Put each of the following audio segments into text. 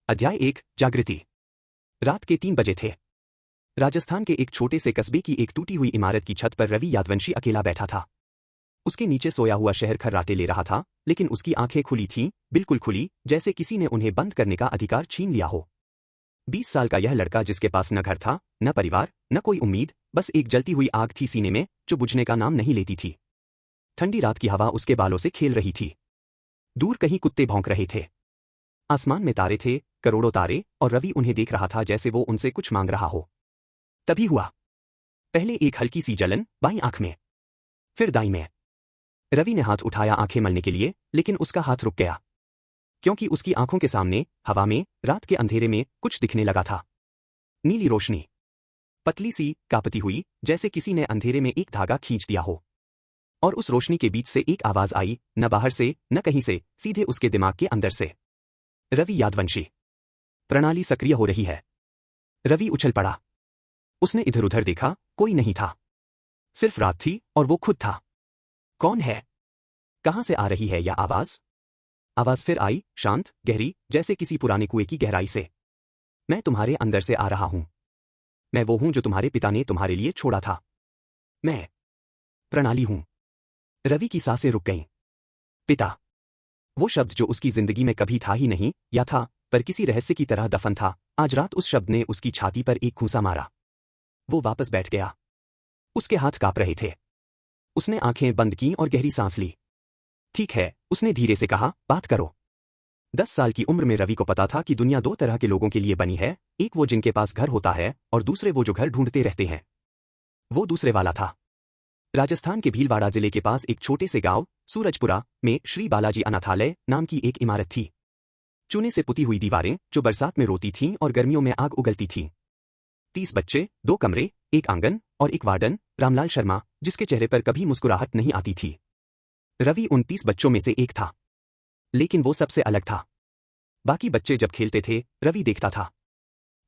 अध्याय 1 जागृति। रात के 3 बजे थे। राजस्थान के एक छोटे से कस्बे की एक टूटी हुई इमारत की छत पर रवि यादवंशी अकेला बैठा था। उसके नीचे सोया हुआ शहर खर्राटे ले रहा था, लेकिन उसकी आंखें खुली थीं, बिल्कुल खुली, जैसे किसी ने उन्हें बंद करने का अधिकार छीन लिया हो। 20 साल का यह लड़का, जिसके पास न घर था, न परिवार, न कोई उम्मीद, बस एक जलती हुई आग थी सीने में, जो बुझने का नाम नहीं लेती थी। ठंडी रात की हवा उसके बालों से खेल रही थी। दूर कहीं कुत्ते भौंक रहे थे। आसमान में तारे थे, करोड़ों तारे, और रवि उन्हें देख रहा था जैसे वो उनसे कुछ मांग रहा हो। तभी हुआ। पहले एक हल्की सी जलन बाईं आंख में, फिर दाईं में। रवि ने हाथ उठाया आंखें मलने के लिए, लेकिन उसका हाथ रुक गया, क्योंकि उसकी आंखों के सामने, हवा में, रात के अंधेरे में कुछ दिखने लगा था। नीली रोशनी, पतली सी, कांपती हुई, जैसे किसी ने अंधेरे में एक धागा खींच दिया हो। और उस रोशनी के बीच से एक आवाज आई, न बाहर से, न कहीं से, सीधे उसके दिमाग के अंदर से। रवि यादवंशी, प्रणाली सक्रिय हो रही है। रवि उछल पड़ा। उसने इधर उधर देखा, कोई नहीं था। सिर्फ रात थी और वो खुद था। कौन है? कहां से आ रही है यह आवाज? आवाज फिर आई, शांत, गहरी, जैसे किसी पुराने कुएं की गहराई से। मैं तुम्हारे अंदर से आ रहा हूं। मैं वो हूं जो तुम्हारे पिता ने तुम्हारे लिए छोड़ा था। मैं प्रणाली हूं। रवि की सांसें रुक गईं। पिता, वो शब्द जो उसकी जिंदगी में कभी था ही नहीं, या था, पर किसी रहस्य की तरह दफन था, आज रात उस शब्द ने उसकी छाती पर एक घूंसा मारा। वो वापस बैठ गया। उसके हाथ कांप रहे थे। उसने आंखें बंद की और गहरी सांस ली। ठीक है, उसने धीरे से कहा, बात करो। 10 साल की उम्र में रवि को पता था कि दुनिया 2 तरह के लोगों के लिए बनी है, एक वो जिनके पास घर होता है, और दूसरे वो जो घर ढूंढते रहते हैं। वो दूसरे वाला था। राजस्थान के भीलवाड़ा जिले के पास एक छोटे से गांव, सूरजपुरा, में श्री बालाजी अनाथालय नाम की एक इमारत थी। चूने से पुती हुई दीवारें, जो बरसात में रोती थीं और गर्मियों में आग उगलती थीं। 30 बच्चे, 2 कमरे, एक आंगन, और एक वार्डन, रामलाल शर्मा, जिसके चेहरे पर कभी मुस्कुराहट नहीं आती थी। रवि उन 30 बच्चों में से एक था। लेकिन वो सबसे अलग था। बाकी बच्चे जब खेलते थे, रवि देखता था।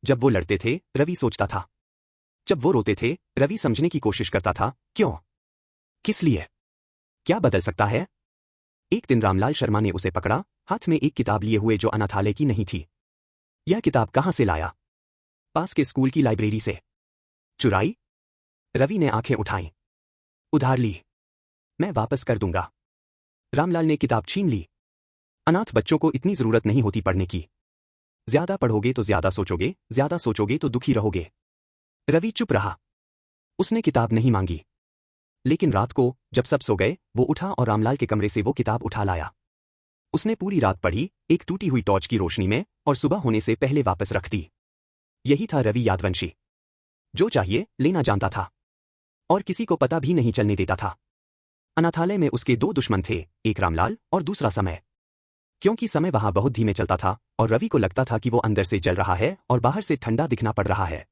जब वो लड़ते थे, रवि सोचता था। जब वो रोते थे, रवि समझने की कोशिश करता था, क्यों? किस लिए? क्या बदल सकता है? एक दिन रामलाल शर्मा ने उसे पकड़ा, हाथ में एक किताब लिए हुए जो अनाथालय की नहीं थी। यह किताब कहां से लाया? पास के स्कूल की लाइब्रेरी से। चुराई? रवि ने आंखें उठाईं। उधार ली। मैं वापस कर दूंगा। रामलाल ने किताब छीन ली। अनाथ बच्चों को इतनी जरूरत नहीं होती पढ़ने की। ज्यादा पढ़ोगे तो ज्यादा सोचोगे तो दुखी रहोगे। रवि चुप रहा। उसने किताब नहीं मांगी। लेकिन रात को, जब सब सो गए, वो उठा और रामलाल के कमरे से वो किताब उठा लाया। उसने पूरी रात पढ़ी, एक टूटी हुई टॉर्च की रोशनी में, और सुबह होने से पहले वापस रख दी। यही था रवि यादवंशी। जो चाहिए, लेना जानता था। और किसी को पता भी नहीं चलने देता था। अनाथालय में उसके 2 दुश्मन थे, एक रामलाल और दूसरा समय। क्योंकि समय वहां बहुत धीमे चलता था, और रवि को लगता था कि वो अंदर से जल रहा है और बाहर से ठंडा दिखना पड़ रहा है।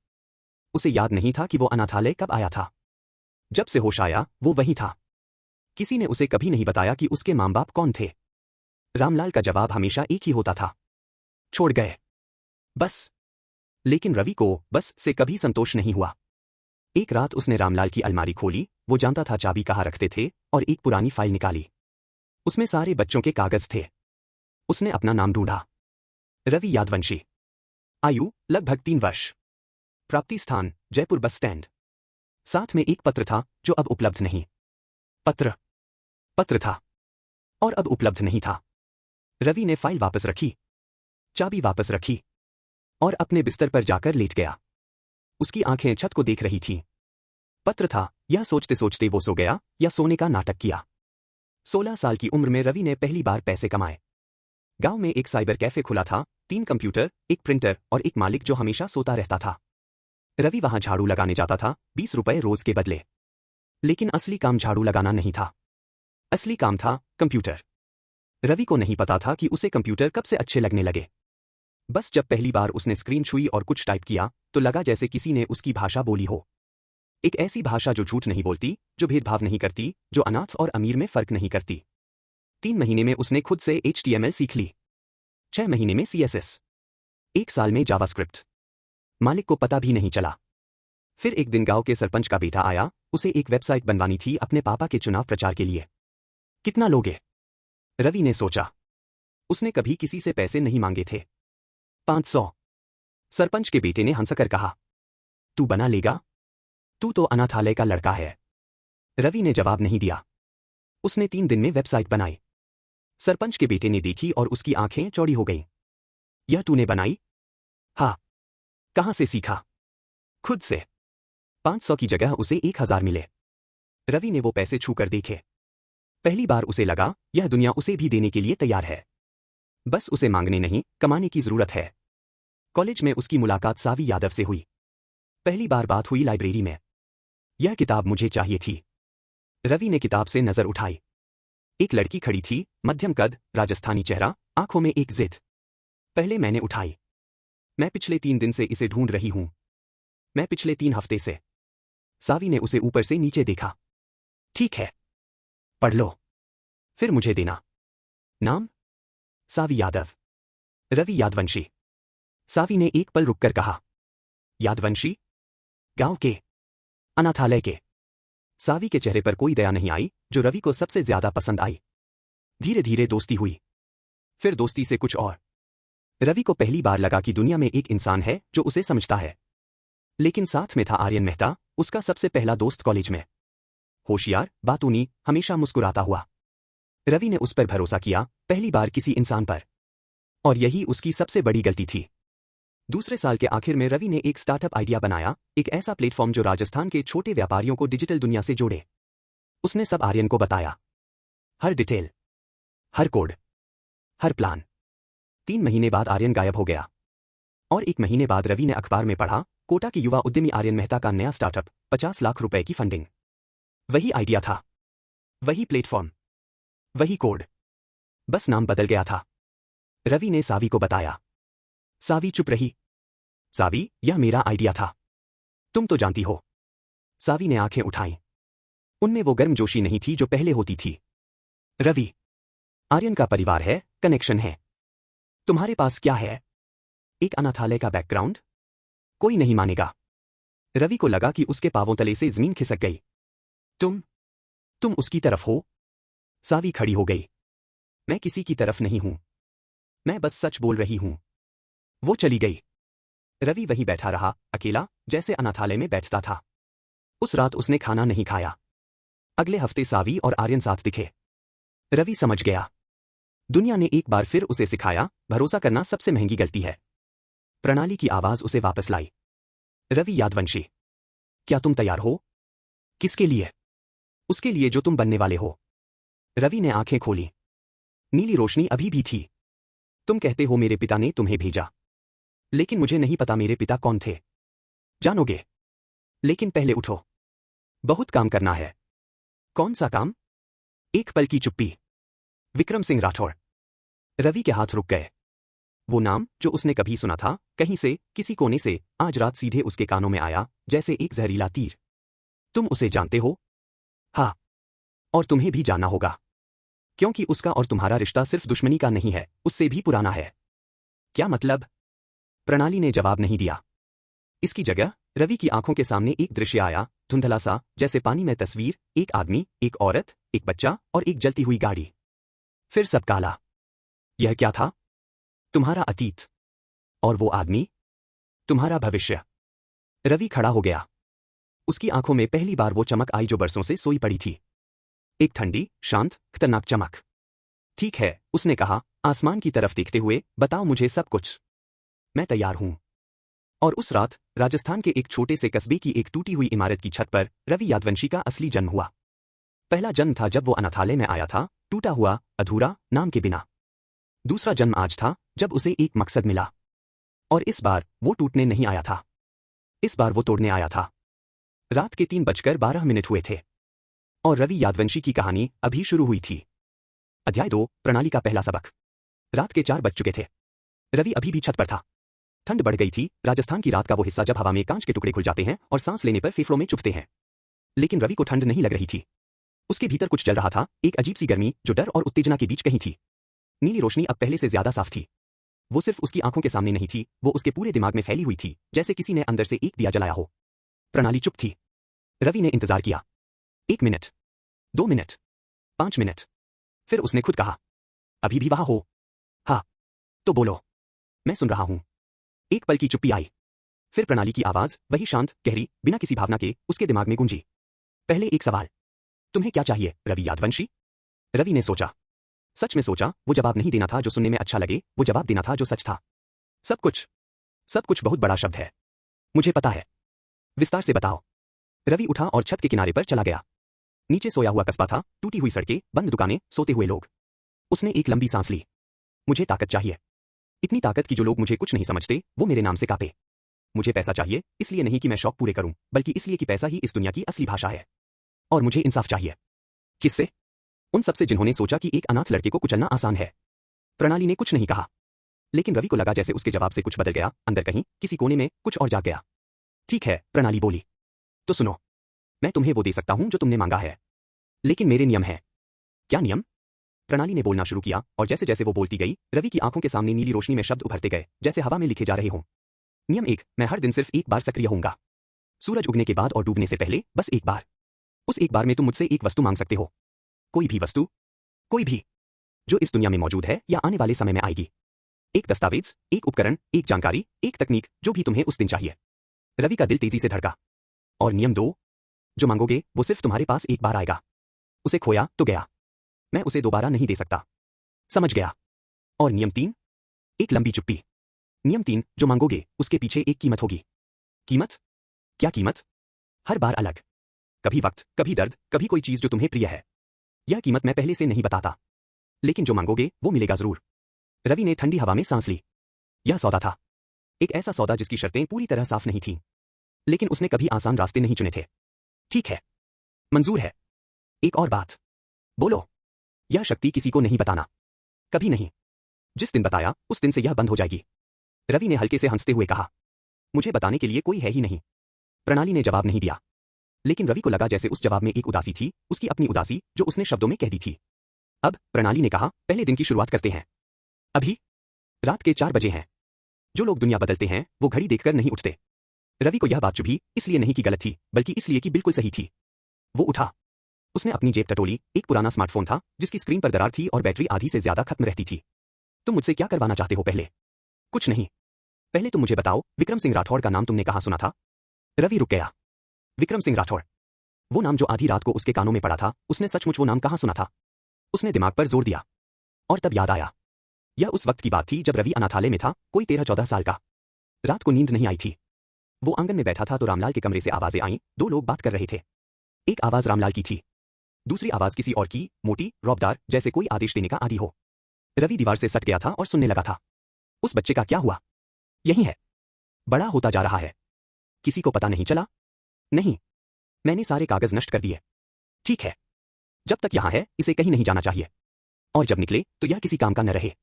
उसे याद नहीं था कि वो अनाथालय कब आया था। जब से होश आया, वो वहीं था। किसी ने उसे कभी नहीं बताया कि उसके माँ बाप कौन थे। रामलाल का जवाब हमेशा एक ही होता था, छोड़ गए। बस। लेकिन रवि को बस से कभी संतोष नहीं हुआ। एक रात उसने रामलाल की अलमारी खोली, वो जानता था चाबी कहाँ रखते थे, और एक पुरानी फाइल निकाली। उसमें सारे बच्चों के कागज थे। उसने अपना नाम ढूंढा, रवि यादवंशी। आयु लगभग 3 वर्ष। प्राप्ति स्थान जयपुर बस स्टैंड। साथ में एक पत्र था, जो अब उपलब्ध नहीं। पत्र था, और अब उपलब्ध नहीं था। रवि ने फाइल वापस रखी, चाबी वापस रखी, और अपने बिस्तर पर जाकर लेट गया। उसकी आंखें छत को देख रही थीं। पत्र था, यह सोचते सोचते वो सो गया, या सोने का नाटक किया। 16 साल की उम्र में रवि ने पहली बार पैसे कमाए। गांव में एक साइबर कैफे खुला था, 3 कंप्यूटर, एक प्रिंटर, और एक मालिक जो हमेशा सोता रहता था। रवि वहां झाड़ू लगाने जाता था, 20 रुपए रोज के बदले। लेकिन असली काम झाड़ू लगाना नहीं था। असली काम था कंप्यूटर। रवि को नहीं पता था कि उसे कंप्यूटर कब से अच्छे लगने लगे। बस जब पहली बार उसने स्क्रीन छुई और कुछ टाइप किया, तो लगा जैसे किसी ने उसकी भाषा बोली हो। एक ऐसी भाषा जो झूठ नहीं बोलती, जो भेदभाव नहीं करती, जो अनाथ और अमीर में फर्क नहीं करती। 3 महीने में उसने खुद से HTML सीख ली। 6 महीने में CSS। 1 साल में जावास्क्रिप्ट। मालिक को पता भी नहीं चला। फिर एक दिन गांव के सरपंच का बेटा आया, उसे एक वेबसाइट बनवानी थी अपने पापा के चुनाव प्रचार के लिए। कितना लोगे? रवि ने सोचा। उसने कभी किसी से पैसे नहीं मांगे थे। 500। सरपंच के बेटे ने हंसकर कहा। तू बना लेगा? तू तो अनाथालय का लड़का है। रवि ने जवाब नहीं दिया। उसने 3 दिन में वेबसाइट बनाई। सरपंच के बेटे ने देखी और उसकी आंखें चौड़ी हो गईं। यह तूने बनाई? हाँ। कहां से सीखा? खुद से। 500 की जगह उसे 1000 मिले। रवि ने वो पैसे छूकर देखे। पहली बार उसे लगा यह दुनिया उसे भी देने के लिए तैयार है। बस उसे मांगने नहीं, कमाने की जरूरत है। कॉलेज में उसकी मुलाकात सावी यादव से हुई। पहली बार बात हुई लाइब्रेरी में। यह किताब मुझे चाहिए थी। रवि ने किताब से नजर उठाई। एक लड़की खड़ी थी, मध्यम कद, राजस्थानी चेहरा, आंखों में एक जिद। पहले मैंने उठाई। मैं पिछले 3 दिन से इसे ढूंढ रही हूं। मैं पिछले 3 हफ्ते से। सावी ने उसे ऊपर से नीचे देखा। ठीक है। पढ़ लो। फिर मुझे देना। नाम? सावी यादव। रवि यादवंशी। सावी ने एक पल रुककर कहा। यादवंशी? गांव के? अनाथालय के? सावी के चेहरे पर कोई दया नहीं आई, जो रवि को सबसे ज्यादा पसंद आई। धीरे धीरे दोस्ती हुई। फिर दोस्ती से कुछ और। रवि को पहली बार लगा कि दुनिया में एक इंसान है जो उसे समझता है। लेकिन साथ में था आर्यन मेहता, उसका सबसे पहला दोस्त कॉलेज में। होशियार, बातूनी, हमेशा मुस्कुराता हुआ। रवि ने उस पर भरोसा किया, पहली बार किसी इंसान पर। और यही उसकी सबसे बड़ी गलती थी। दूसरे साल के आखिर में रवि ने एक स्टार्टअप आइडिया बनाया, एक ऐसा प्लेटफॉर्म जो राजस्थान के छोटे व्यापारियों को डिजिटल दुनिया से जोड़े। उसने सब आर्यन को बताया। हर डिटेल, हर कोड, हर प्लान। 3 महीने बाद आर्यन गायब हो गया। और 1 महीने बाद रवि ने अखबार में पढ़ा, कोटा के युवा उद्यमी आर्यन मेहता का नया स्टार्टअप, 50 लाख रुपए की फंडिंग। वही आइडिया था। वही प्लेटफॉर्म। वही कोड। बस नाम बदल गया था। रवि ने सावी को बताया। सावी चुप रही। सावी, यह मेरा आइडिया था। तुम तो जानती हो। सावी ने आंखें उठाईं। उनमें वो गर्मजोशी नहीं थी जो पहले होती थी। रवि, आर्यन का परिवार है, कनेक्शन है। तुम्हारे पास क्या है? एक अनाथालय का बैकग्राउंड? कोई नहीं मानेगा। रवि को लगा कि उसके पांवों तले से जमीन खिसक गई। तुम उसकी तरफ हो? सावी खड़ी हो गई। मैं किसी की तरफ नहीं हूं। मैं बस सच बोल रही हूं। वो चली गई। रवि वहीं बैठा रहा, अकेला, जैसे अनाथालय में बैठता था। उस रात उसने खाना नहीं खाया। अगले हफ्ते सावी और आर्यन साथ दिखे। रवि समझ गया। दुनिया ने एक बार फिर उसे सिखाया, भरोसा करना सबसे महंगी गलती है। प्रणाली की आवाज उसे वापस लाई। रवि यादवंशी, क्या तुम तैयार हो? किसके लिए? उसके लिए जो तुम बनने वाले हो। रवि ने आंखें खोली। नीली रोशनी अभी भी थी। तुम कहते हो मेरे पिता ने तुम्हें भेजा। लेकिन मुझे नहीं पता मेरे पिता कौन थे। जानोगे। लेकिन पहले उठो। बहुत काम करना है। कौन सा काम? एक पल की चुप्पी। विक्रम सिंह राठौड़। रवि के हाथ रुक गए। वो नाम जो उसने कभी सुना था, कहीं से, किसी कोने से, आज रात सीधे उसके कानों में आया, जैसे एक जहरीला तीर। तुम उसे जानते हो? हाँ। और तुम्हें भी जानना होगा। क्योंकि उसका और तुम्हारा रिश्ता सिर्फ दुश्मनी का नहीं है, उससे भी पुराना है। क्या मतलब? प्रणाली ने जवाब नहीं दिया। इसकी जगह रवि की आंखों के सामने एक दृश्य आया, धुंधला सा, जैसे पानी में तस्वीर, एक आदमी, एक औरत, एक बच्चा और एक जलती हुई गाड़ी। फिर सब काला। यह क्या था? तुम्हारा अतीत। और वो आदमी? तुम्हारा भविष्य। रवि खड़ा हो गया। उसकी आंखों में पहली बार वो चमक आई जो बरसों से सोई पड़ी थी। एक ठंडी, शांत, खतरनाक चमक। ठीक है, उसने कहा, आसमान की तरफ देखते हुए, बताओ मुझे सब कुछ। मैं तैयार हूं। और उस रात, राजस्थान के एक छोटे से कस्बे की एक टूटी हुई इमारत की छत पर, रवि यादवंशी का असली जन्म हुआ। पहला जन्म था जब वो अनाथालय में आया था, टूटा हुआ, अधूरा, नाम के बिना। दूसरा जन्म आज था, जब उसे एक मकसद मिला। और इस बार, वो टूटने नहीं आया था। इस बार वो तोड़ने आया था। रात के 3:12 हुए थे। और रवि यादवंशी की कहानी अभी शुरू हुई थी। अध्याय 2, प्रणाली का पहला सबक। रात के 4 बज चुके थे। रवि अभी भी छत पर था। ठंड बढ़ गई थी, राजस्थान की रात का वो हिस्सा जब हवा में कांच के टुकड़े खुल जाते हैं और सांस लेने पर फेफड़ों में चुभते हैं। लेकिन रवि को ठंड नहीं लग रही थी। उसके भीतर कुछ चल रहा था, एक अजीब सी गर्मी जो डर और उत्तेजना के बीच कहीं थी। नीली रोशनी अब पहले से ज्यादा साफ थी। वो सिर्फ उसकी आंखों के सामने नहीं थी, वो उसके पूरे दिमाग में फैली हुई थी, जैसे किसी ने अंदर से एक दिया जलाया हो। प्रणाली चुप थी। रवि ने इंतजार किया। 1 मिनट, 2 मिनट, 5 मिनट। फिर उसने खुद कहा, अभी भी वहां हो? हाँ। तो बोलो। मैं सुन रहा हूं। एक पल की चुप्पी आई। फिर प्रणाली की आवाज, वही शांत, गहरी, बिना किसी भावना के, उसके दिमाग में गूंजी। पहले एक सवाल, तुम्हें क्या चाहिए, रवि यादवंशी? रवि ने सोचा। सच में सोचा, वो जवाब नहीं देना था जो सुनने में अच्छा लगे, वो जवाब देना था जो सच था। सब कुछ। सब कुछ बहुत बड़ा शब्द है। मुझे पता है। विस्तार से बताओ। रवि उठा और छत के किनारे पर चला गया। नीचे सोया हुआ कस्बा था, टूटी हुई सड़कें, बंद दुकानें, सोते हुए लोग। उसने एक लंबी सांस ली। मुझे ताकत चाहिए। इतनी ताकत कि जो लोग मुझे कुछ नहीं समझते, वो मेरे नाम से कांपे। मुझे पैसा चाहिए, इसलिए नहीं कि मैं शौक पूरे करूं, बल्कि इसलिए कि पैसा ही इस दुनिया की असली भाषा है। और मुझे इंसाफ चाहिए। किससे? उन सबसे जिन्होंने सोचा कि एक अनाथ लड़के को कुचलना आसान है। प्रणाली ने कुछ नहीं कहा। लेकिन रवि को लगा जैसे उसके जवाब से कुछ बदल गया, अंदर कहीं, किसी कोने में, कुछ और जाग गया। ठीक है, प्रणाली बोली। तो सुनो। मैं तुम्हें वो दे सकता हूं जो तुमने मांगा है। लेकिन मेरे नियम हैं। क्या नियम? प्रणाली ने बोलना शुरू किया, और जैसे जैसे वो बोलती गई, रवि की आंखों के सामने नीली रोशनी में शब्द उभरते गए, जैसे हवा में लिखे जा रहे हों। नियम 1, मैं हर दिन सिर्फ एक बार सक्रिय होऊंगा। सूरज उगने के बाद और डूबने से पहले, बस एक बार। उस एक बार में तुम मुझसे एक वस्तु मांग सकते हो। कोई भी वस्तु। कोई भी। जो इस दुनिया में मौजूद है या आने वाले समय में आएगी। एक दस्तावेज, एक उपकरण, एक जानकारी, एक तकनीक, जो भी तुम्हें उस दिन चाहिए। रवि का दिल तेजी से धड़का। और नियम 2, जो मांगोगे वो सिर्फ तुम्हारे पास एक बार आएगा। उसे खोया तो गया। मैं उसे दोबारा नहीं दे सकता। समझ गया? और नियम 3, एक लंबी चुप्पी। नियम 3, जो मांगोगे उसके पीछे एक कीमत होगी। कीमत? क्या कीमत? हर बार अलग। कभी वक्त, कभी दर्द, कभी कोई चीज जो तुम्हें प्रिय है। यह कीमत मैं पहले से नहीं बताता। लेकिन जो मांगोगे वो मिलेगा जरूर। रवि ने ठंडी हवा में सांस ली। यह सौदा था। एक ऐसा सौदा जिसकी शर्तें पूरी तरह साफ नहीं थीं। लेकिन उसने कभी आसान रास्ते नहीं चुने थे। ठीक है। मंजूर है। एक और बात। बोलो। यह शक्ति किसी को नहीं बताना। कभी नहीं। जिस दिन बताया, उस दिन से यह बंद हो जाएगी। रवि ने हल्के से हंसते हुए कहा। मुझे बताने के लिए कोई है ही नहीं। प्रणाली ने जवाब नहीं दिया। लेकिन रवि को लगा जैसे उस जवाब में एक उदासी थी, उसकी अपनी उदासी, जो उसने शब्दों में कह दी थी। अब, प्रणाली ने कहा, पहले दिन की शुरुआत करते हैं। अभी? रात के 4 बजे हैं। जो लोग दुनिया बदलते हैं, वो घड़ी देखकर नहीं उठते। रवि को यह बात चुभी, इसलिए नहीं कि गलत थी, बल्कि इसलिए कि बिल्कुल सही थी। वो उठा। उसने अपनी जेब टटोली, एक पुराना स्मार्टफोन था, जिसकी स्क्रीन पर दरार थी और बैटरी आधी से ज्यादा खत्म रहती थी। तुम मुझसे क्या करवाना चाहते हो पहले? कुछ नहीं। पहले तुम मुझे बताओ, विक्रम सिंह राठौड़ का नाम तुमने कहाँ सुना था? रवि रुक गया। विक्रम सिंह राठौड़। वो नाम जो आधी रात को उसके कानों में पड़ा था, उसने सचमुच वो नाम कहाँ सुना था? उसने दिमाग पर जोर दिया। और तब याद आया। यह उस वक्त की बात थी जब रवि अनाथालय में था, कोई 13-14 साल का। रात को नींद नहीं आई थी। वो आंगन में बैठा था तो रामलाल के कमरे से आवाजें आईं, 2 लोग बात कर रहे थे। एक आवाज रामलाल की थी। दूसरी आवाज किसी और की, मोटी, रौबदार, जैसे कोई आदेश देने का आदी हो। रवि दीवार से सट गया था और सुनने लगा था। उस बच्चे का क्या हुआ? यही है। बड़ा होता जा रहा है। किसी को पता नहीं चला? नहीं। मैंने सारे कागज नष्ट कर दिए। ठीक है। जब तक यहां है, इसे कहीं नहीं जाना चाहिए। और जब निकले, तो यह किसी काम का न रहे।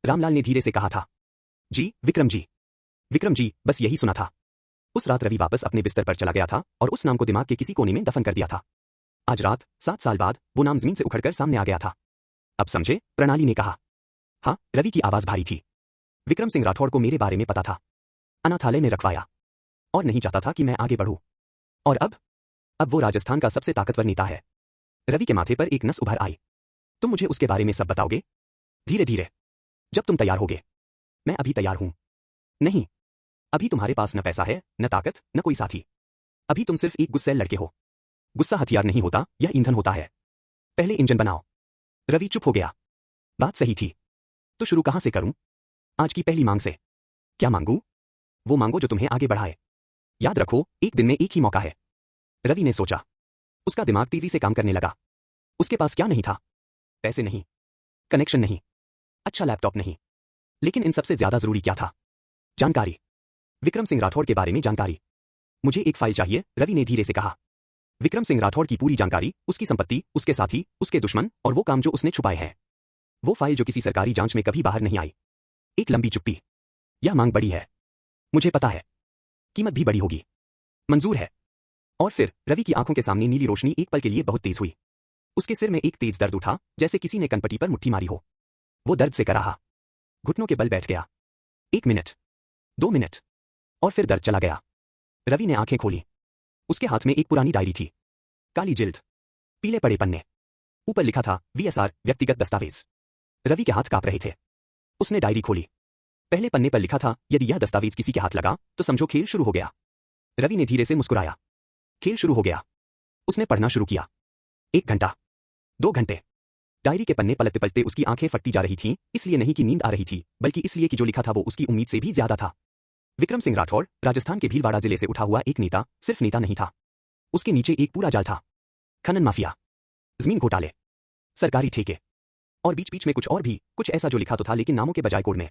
रामलाल ने धीरे से कहा था। जी, विक्रम जी। विक्रम जी, बस यही सुना था। उस रात रवि वापस अपने बिस्तर पर चला गया था और उस नाम को दिमाग के किसी कोने में दफन कर दिया था। आज रात, 7 साल बाद, वो नाम जमीन से उखड़कर सामने आ गया था। अब समझे? प्रणाली ने कहा। हाँ, रवि की आवाज भारी थी। विक्रम सिंह राठौड़ को मेरे बारे में पता था। अनाथालय में रखवाया। और नहीं चाहता था कि मैं आगे बढ़ूं। और अब वो राजस्थान का सबसे ताकतवर नेता है। रवि के माथे पर एक नस उभर आई। तुम मुझे उसके बारे में सब बताओगे? धीरे धीरे। जब तुम तैयार होगे। मैं अभी तैयार हूं। नहीं। अभी तुम्हारे पास न पैसा है, न ताकत, न कोई साथी। अभी तुम सिर्फ एक गुस्सैल लड़के हो। गुस्सा हथियार नहीं होता, यह ईंधन होता है। पहले इंजन बनाओ। रवि चुप हो गया। बात सही थी। तो शुरू कहां से करूं? आज की पहली मांग से। क्या मांगू? वो मांगो जो तुम्हें आगे बढ़ाए। याद रखो, एक दिन में एक ही मौका है। रवि ने सोचा। उसका दिमाग तेजी से काम करने लगा। उसके पास क्या नहीं था? पैसे नहीं। कनेक्शन नहीं। अच्छा लैपटॉप नहीं। लेकिन इन सबसे ज्यादा जरूरी क्या था? जानकारी। विक्रम सिंह राठौड़ के बारे में जानकारी। मुझे एक फाइल चाहिए, रवि ने धीरे से कहा। विक्रम सिंह राठौड़ की पूरी जानकारी, उसकी संपत्ति, उसके साथी, उसके दुश्मन और वो काम जो उसने छुपाए हैं। वो फाइल जो किसी सरकारी जांच में कभी बाहर नहीं आई। एक लंबी चुप्पी। यह मांग बड़ी है। मुझे पता है। कीमत भी बड़ी होगी। मंजूर है। और फिर रवि की आंखों के सामने नीली रोशनी एक पल के लिए बहुत तेज हुई। उसके सिर में एक तेज दर्द उठा, जैसे किसी ने कनपटी पर मुट्ठी मारी हो। वो दर्द से कराहा। घुटनों के बल बैठ गया। 1 मिनट। 2 मिनट। और फिर दर्द चला गया। रवि ने आंखें खोली। उसके हाथ में एक पुरानी डायरी थी। काली जिल्द। पीले पड़े पन्ने। ऊपर लिखा था, वीएसआर, व्यक्तिगत दस्तावेज। रवि के हाथ कांप रहे थे। उसने डायरी खोली। पहले पन्ने पर लिखा था, यदि यह दस्तावेज किसी के हाथ लगा तो समझो खेल शुरू हो गया। रवि ने धीरे से मुस्कुराया। खेल शुरू हो गया। उसने पढ़ना शुरू किया। 1 घंटा, 2 घंटे। डायरी के पन्ने पलटते पलटते उसकी आंखें फटती जा रही थीं, इसलिए नहीं कि नींद आ रही थी, बल्कि इसलिए कि जो लिखा था वो उसकी उम्मीद से भी ज्यादा था। विक्रम सिंह राठौड़, राजस्थान के भीलवाड़ा जिले से उठा हुआ एक नेता, सिर्फ नेता नहीं था। उसके नीचे एक पूरा जाल था। खनन माफिया, जमीन घोटाले, सरकारी ठेके और बीच बीच में कुछ और भी, कुछ ऐसा जो लिखा तो था लेकिन नामों के बजाय कोड में।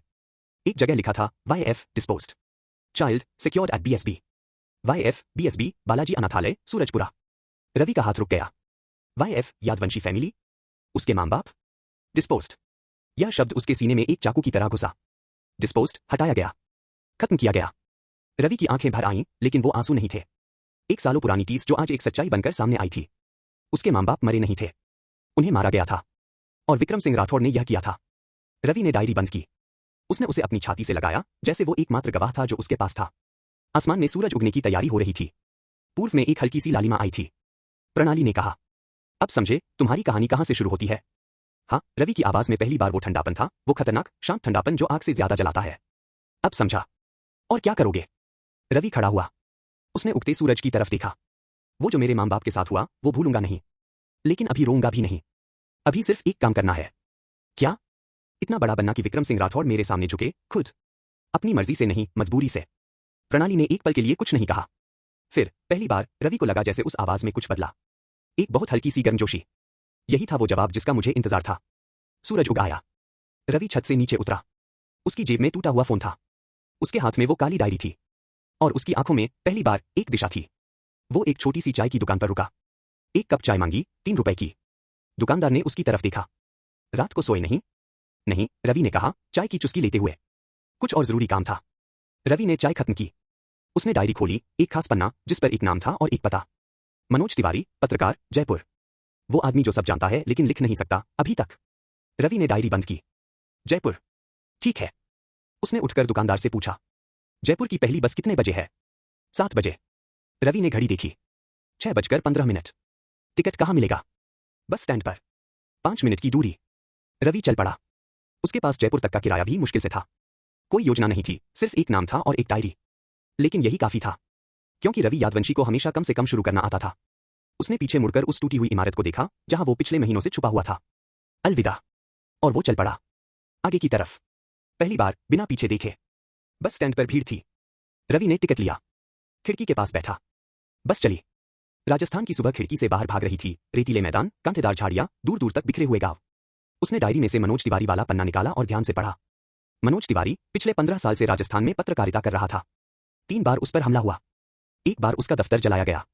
एक जगह लिखा था YF disposed, child secured at BSB, YF BSB Balaji अनाथालय सूरजपुरा। रवि का हाथ रुक गया। YF यादवंशी फैमिली, उसके मां बाप, डिस्पोज्ड। यह शब्द उसके सीने में एक चाकू की तरह घुसा। डिस्पोज्ड, हटाया गया, खत्म किया गया। रवि की आंखें भर आईं, लेकिन वो आंसू नहीं थे। 1 सालों पुरानी टीस जो आज एक सच्चाई बनकर सामने आई थी। उसके मां बाप मरे नहीं थे, उन्हें मारा गया था। और विक्रम सिंह राठौड़ ने यह किया था। रवि ने डायरी बंद की। उसने उसे अपनी छाती से लगाया, जैसे वो एकमात्र गवाह था जो उसके पास था। आसमान में सूरज उगने की तैयारी हो रही थी। पूर्व में एक हल्की सी लालिमा आई थी। प्रणाली ने कहा, अब समझे तुम्हारी कहानी कहां से शुरू होती है। हाँ, रवि की आवाज में पहली बार वो ठंडापन था, वो खतरनाक शांत ठंडापन जो आग से ज्यादा जलाता है। अब समझा। और क्या करोगे। रवि खड़ा हुआ। उसने उगते सूरज की तरफ देखा। वो जो मेरे मां बाप के साथ हुआ वो भूलूंगा नहीं, लेकिन अभी रोऊंगा भी नहीं। अभी सिर्फ एक काम करना है। क्या। इतना बड़ा बनना कि विक्रम सिंह राठौड़ मेरे सामने झुके, खुद अपनी मर्जी से नहीं, मजबूरी से। प्रणाली ने एक पल के लिए कुछ नहीं कहा। फिर पहली बार रवि को लगा जैसे उस आवाज में कुछ बदला, एक बहुत हल्की सी गर्मजोशी। यही था वो जवाब जिसका मुझे इंतजार था। सूरज उग आया। रवि छत से नीचे उतरा। उसकी जेब में टूटा हुआ फोन था। उसके हाथ में वो काली डायरी थी और उसकी आंखों में पहली बार एक दिशा थी। वो एक छोटी सी चाय की दुकान पर रुका। 1 कप चाय मांगी, 3 रुपए की। दुकानदार ने उसकी तरफ देखा। रात को सोए नहीं। नहीं, रवि ने कहा, चाय की चुस्की लेते हुए। कुछ और जरूरी काम था। रवि ने चाय खत्म की। उसने डायरी खोली, एक खास पन्ना जिस पर एक नाम था और एक पता। मनोज तिवारी, पत्रकार, जयपुर। वो आदमी जो सब जानता है लेकिन लिख नहीं सकता अभी तक। रवि ने डायरी बंद की। जयपुर। ठीक है। उसने उठकर दुकानदार से पूछा, जयपुर की पहली बस कितने बजे है। 7 बजे। रवि ने घड़ी देखी। 6:15। टिकट कहाँ मिलेगा। बस स्टैंड पर। 5 मिनट की दूरी। रवि चल पड़ा। उसके पास जयपुर तक का किराया भी मुश्किल से था। कोई योजना नहीं थी, सिर्फ एक नाम था और एक डायरी। लेकिन यही काफी था, क्योंकि रवि यादवंशी को हमेशा कम से कम शुरू करना आता था। उसने पीछे मुड़कर उस टूटी हुई इमारत को देखा जहां वो पिछले महीनों से छुपा हुआ था। अलविदा। और वो चल पड़ा आगे की तरफ, पहली बार बिना पीछे देखे। बस स्टैंड पर भीड़ थी। रवि ने टिकट लिया, खिड़की के पास बैठा। बस चली। राजस्थान की सुबह खिड़की से बाहर भाग रही थी, रेतीले मैदान, कांटेदार झाड़ियां, दूर दूर तक बिखरे हुए गांव। उसने डायरी में से मनोज तिवारी वाला पन्ना निकाला और ध्यान से पढ़ा। मनोज तिवारी पिछले 15 साल से राजस्थान में पत्रकारिता कर रहा था। 3 बार उस पर हमला हुआ। 1 बार उसका दफ्तर जलाया गया।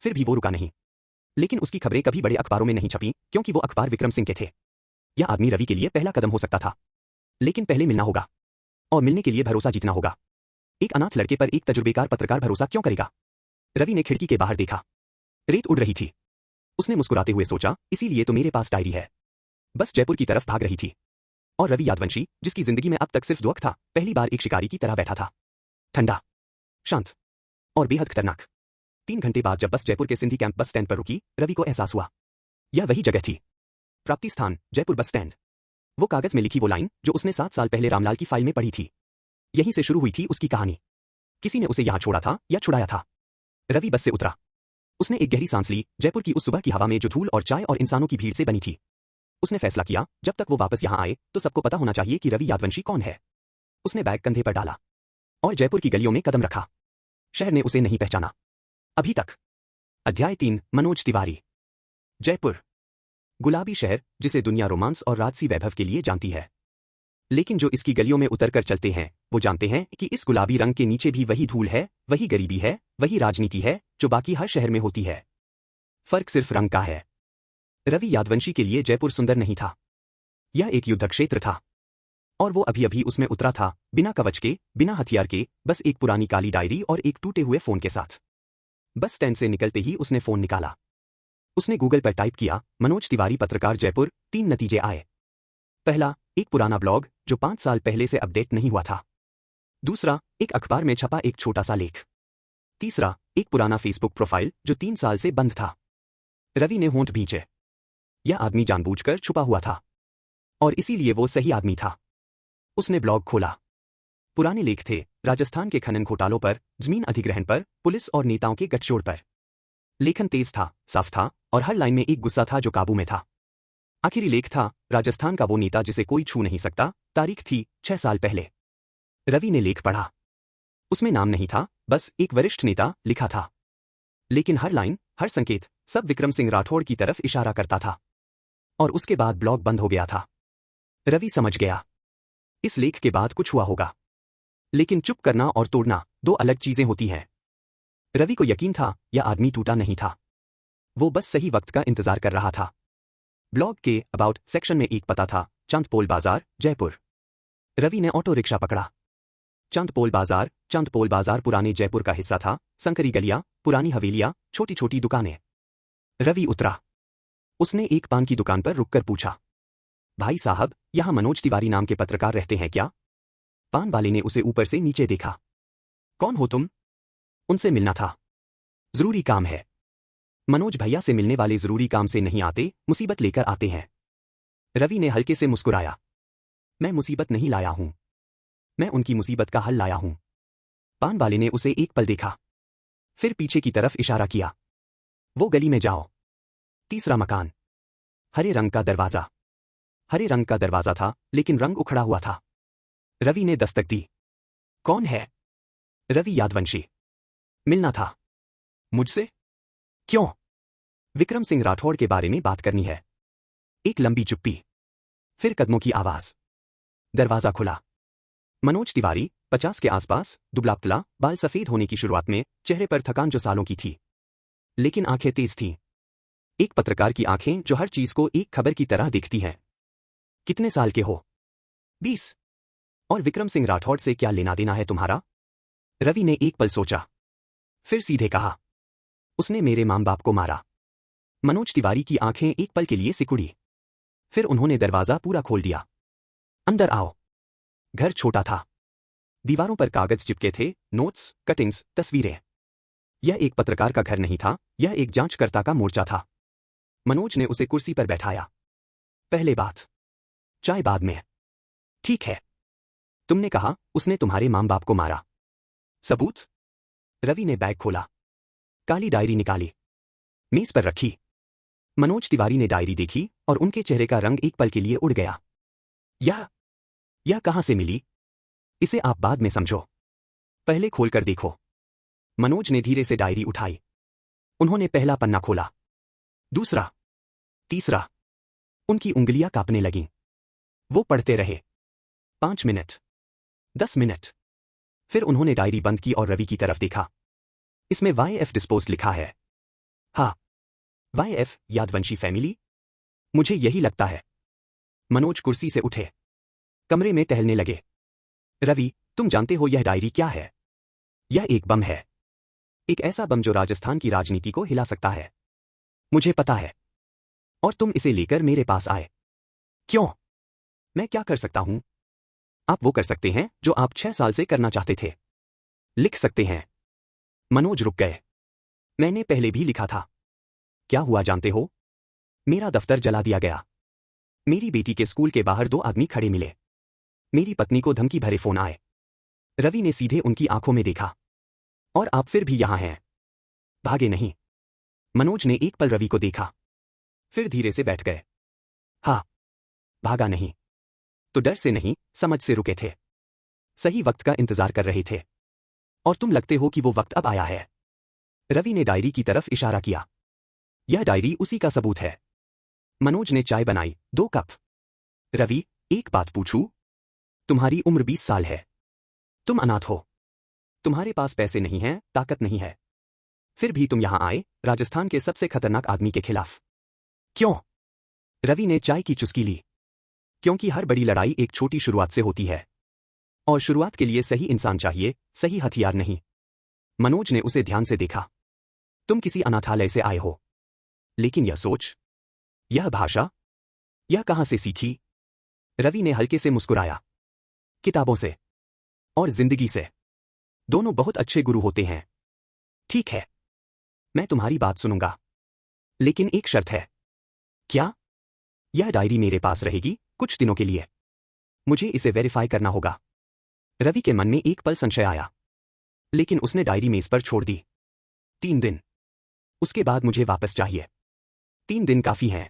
फिर भी वो रुका नहीं। लेकिन उसकी खबरें कभी बड़े अखबारों में नहीं छपी, क्योंकि वो अखबार विक्रम सिंह के थे। यह आदमी रवि के लिए पहला कदम हो सकता था, लेकिन पहले मिलना होगा। और मिलने के लिए भरोसा जीतना होगा। एक अनाथ लड़के पर एक तजुर्बेकार पत्रकार भरोसा क्यों करेगा। रवि ने खिड़की के बाहर देखा। रेत उड़ रही थी। उसने मुस्कुराते हुए सोचा, इसीलिए तो मेरे पास डायरी है। बस जयपुर की तरफ भाग रही थी। और रवि यादवंशी, जिसकी जिंदगी में अब तक सिर्फ 2 वक्त था, पहली बार एक शिकारी की तरह बैठा था। ठंडा, शांत और बेहद खतरनाक। 3 घंटे बाद जब बस जयपुर के सिंधी कैंप बस स्टैंड पर रुकी, रवि को एहसास हुआ, यह वही जगह थी। प्राप्ति स्थान, जयपुर बस स्टैंड। वो कागज में लिखी वो लाइन जो उसने 7 साल पहले रामलाल की फाइल में पढ़ी थी। यहीं से शुरू हुई थी उसकी कहानी। किसी ने उसे यहां छोड़ा था या छुड़ाया था। रवि बस से उतरा। उसने एक गहरी सांस ली, जयपुर की उस सुबह की हवा में जो धूल और चाय और इंसानों की भीड़ से बनी थी। उसने फैसला किया, जब तक वो वापस यहां आए तो सबको पता होना चाहिए कि रवि यादवंशी कौन है। उसने बैग कंधे पर डाला और जयपुर की गलियों में कदम रखा। शहर ने उसे नहीं पहचाना अभी तक। अध्याय 3, मनोज तिवारी। जयपुर, गुलाबी शहर जिसे दुनिया रोमांस और राजसी वैभव के लिए जानती है। लेकिन जो इसकी गलियों में उतरकर चलते हैं वो जानते हैं कि इस गुलाबी रंग के नीचे भी वही धूल है, वही गरीबी है, वही राजनीति है जो बाकी हर शहर में होती है। फर्क सिर्फ रंग का है। रवि यादवंशी के लिए जयपुर सुंदर नहीं था। यह एक युद्ध क्षेत्र था और वो अभी अभी उसमें उतरा था, बिना कवच के, बिना हथियार के, बस एक पुरानी काली डायरी और एक टूटे हुए फोन के साथ। बस स्टैंड से निकलते ही उसने फोन निकाला। उसने गूगल पर टाइप किया, मनोज तिवारी पत्रकार जयपुर। 3 नतीजे आए। पहला, एक पुराना ब्लॉग जो 5 साल पहले से अपडेट नहीं हुआ था। दूसरा, एक अखबार में छपा एक छोटा सा लेख। तीसरा, एक पुराना फेसबुक प्रोफाइल जो 3 साल से बंद था। रवि ने होंठ भींचे। यह आदमी जानबूझकर छुपा हुआ था और इसीलिए वो सही आदमी था। उसने ब्लॉग खोला। पुराने लेख थे, राजस्थान के खनन घोटालों पर, जमीन अधिग्रहण पर, पुलिस और नेताओं के गठजोड़ पर। लेखन तेज था, साफ था और हर लाइन में एक गुस्सा था जो काबू में था। आखिरी लेख था, राजस्थान का वो नेता जिसे कोई छू नहीं सकता। तारीख थी 6 साल पहले। रवि ने लेख पढ़ा। उसमें नाम नहीं था, बस एक वरिष्ठ नेता लिखा था। लेकिन हर लाइन, हर संकेत, सब विक्रम सिंह राठौड़ की तरफ इशारा करता था। और उसके बाद ब्लॉग बंद हो गया था। रवि समझ गया, इस लेख के बाद कुछ हुआ होगा। लेकिन चुप करना और तोड़ना दो अलग चीजें होती हैं। रवि को यकीन था, यह आदमी टूटा नहीं था। वो बस सही वक्त का इंतजार कर रहा था। ब्लॉग के अबाउट सेक्शन में एक पता था, चांदपोल बाजार, जयपुर। रवि ने ऑटो रिक्शा पकड़ा। चांदपोल बाजार पुराने जयपुर का हिस्सा था। संकरी गलियां, पुरानी हवेलियां, छोटी छोटी दुकानें। रवि उतरा। उसने एक पान की दुकान पर रुककर पूछा, भाई साहब, यहां मनोज तिवारी नाम के पत्रकार रहते हैं क्या? पान वाले ने उसे ऊपर से नीचे देखा। कौन हो तुम? उनसे मिलना था। जरूरी काम है। मनोज भैया से मिलने वाले जरूरी काम से नहीं आते, मुसीबत लेकर आते हैं। रवि ने हल्के से मुस्कुराया। मैं मुसीबत नहीं लाया हूं, मैं उनकी मुसीबत का हल लाया हूं। पान वाले ने उसे एक पल देखा, फिर पीछे की तरफ इशारा किया। वो गली में जाओ, तीसरा मकान, हरे रंग का दरवाजा। हरे रंग का दरवाजा था, लेकिन रंग उखड़ा हुआ था। रवि ने दस्तक दी। कौन है? रवि यादवंशी। मिलना था। मुझसे? क्यों? विक्रम सिंह राठौड़ के बारे में बात करनी है। एक लंबी चुप्पी, फिर कदमों की आवाज। दरवाजा खुला। मनोज तिवारी, 50 के आसपास, दुबला-पतला, बाल सफेद होने की शुरुआत में, चेहरे पर थकान जो सालों की थी। लेकिन आंखें तेज थीं। एक पत्रकार की आंखें जो हर चीज को एक खबर की तरह देखती हैं। कितने साल के हो? 20। और विक्रम सिंह राठौड़ से क्या लेना देना है तुम्हारा? रवि ने एक पल सोचा, फिर सीधे कहा, उसने मेरे मां बाप को मारा। मनोज तिवारी की आंखें एक पल के लिए सिकुड़ी। फिर उन्होंने दरवाजा पूरा खोल दिया। अंदर आओ। घर छोटा था। दीवारों पर कागज चिपके थे, नोट्स, कटिंग्स, तस्वीरें। यह एक पत्रकार का घर नहीं था, यह एक जांचकर्ता का मोर्चा था। मनोज ने उसे कुर्सी पर बैठाया। पहले बात, चाय बाद में। ठीक है। तुमने कहा, उसने तुम्हारे मां बाप को मारा। सबूत? रवि ने बैग खोला। काली डायरी निकाली, मेज पर रखी। मनोज तिवारी ने डायरी देखी और उनके चेहरे का रंग एक पल के लिए उड़ गया। यह कहां से मिली? इसे आप बाद में समझो, पहले खोलकर देखो। मनोज ने धीरे से डायरी उठाई। उन्होंने पहला पन्ना खोला, दूसरा, तीसरा। उनकी उंगलियां कांपने लगीं। वो पढ़ते रहे। 5 मिनट, 10 मिनट। फिर उन्होंने डायरी बंद की और रवि की तरफ देखा। इसमें YF डिस्पोज लिखा है। हाँ, YF यादवंशी फैमिली? मुझे यही लगता है। मनोज कुर्सी से उठे, कमरे में टहलने लगे। रवि, तुम जानते हो यह डायरी क्या है? यह एक बम है। एक ऐसा बम जो राजस्थान की राजनीति को हिला सकता है। मुझे पता है। और तुम इसे लेकर मेरे पास आए। क्यों? मैं क्या कर सकता हूं? आप वो कर सकते हैं जो आप 6 साल से करना चाहते थे। लिख सकते हैं। मनोज रुक गए। मैंने पहले भी लिखा था। क्या हुआ जानते हो? मेरा दफ्तर जला दिया गया। मेरी बेटी के स्कूल के बाहर 2 आदमी खड़े मिले। मेरी पत्नी को धमकी भरे फोन आए। रवि ने सीधे उनकी आंखों में देखा। और आप फिर भी यहां हैं। भागे नहीं। मनोज ने एक पल रवि को देखा, फिर धीरे से बैठ गए। हाँ, भागा नहीं। तो डर से नहीं, समझ से रुके थे। सही वक्त का इंतजार कर रहे थे। और तुम लगते हो कि वो वक्त अब आया है। रवि ने डायरी की तरफ इशारा किया। यह डायरी उसी का सबूत है। मनोज ने चाय बनाई, 2 कप। रवि, एक बात पूछूं? तुम्हारी उम्र 20 साल है। तुम अनाथ हो। तुम्हारे पास पैसे नहीं हैं, ताकत नहीं है। फिर भी तुम यहां आए, राजस्थान के सबसे खतरनाक आदमी के खिलाफ। क्यों? रवि ने चाय की चुस्की ली। क्योंकि हर बड़ी लड़ाई एक छोटी शुरुआत से होती है। और शुरुआत के लिए सही इंसान चाहिए, सही हथियार नहीं। मनोज ने उसे ध्यान से देखा। तुम किसी अनाथालय से आए हो। लेकिन यह सोच, यह भाषा, यह कहां से सीखी? रवि ने हल्के से मुस्कुराया। किताबों से। और जिंदगी से। दोनों बहुत अच्छे गुरु होते हैं। ठीक है, मैं तुम्हारी बात सुनूंगा। लेकिन एक शर्त है। क्या? यह डायरी मेरे पास रहेगी, कुछ दिनों के लिए। मुझे इसे वेरीफाई करना होगा। रवि के मन में एक पल संशय आया, लेकिन उसने डायरी मेज पर छोड़ दी। 3 दिन। उसके बाद मुझे वापस चाहिए। 3 दिन काफी हैं।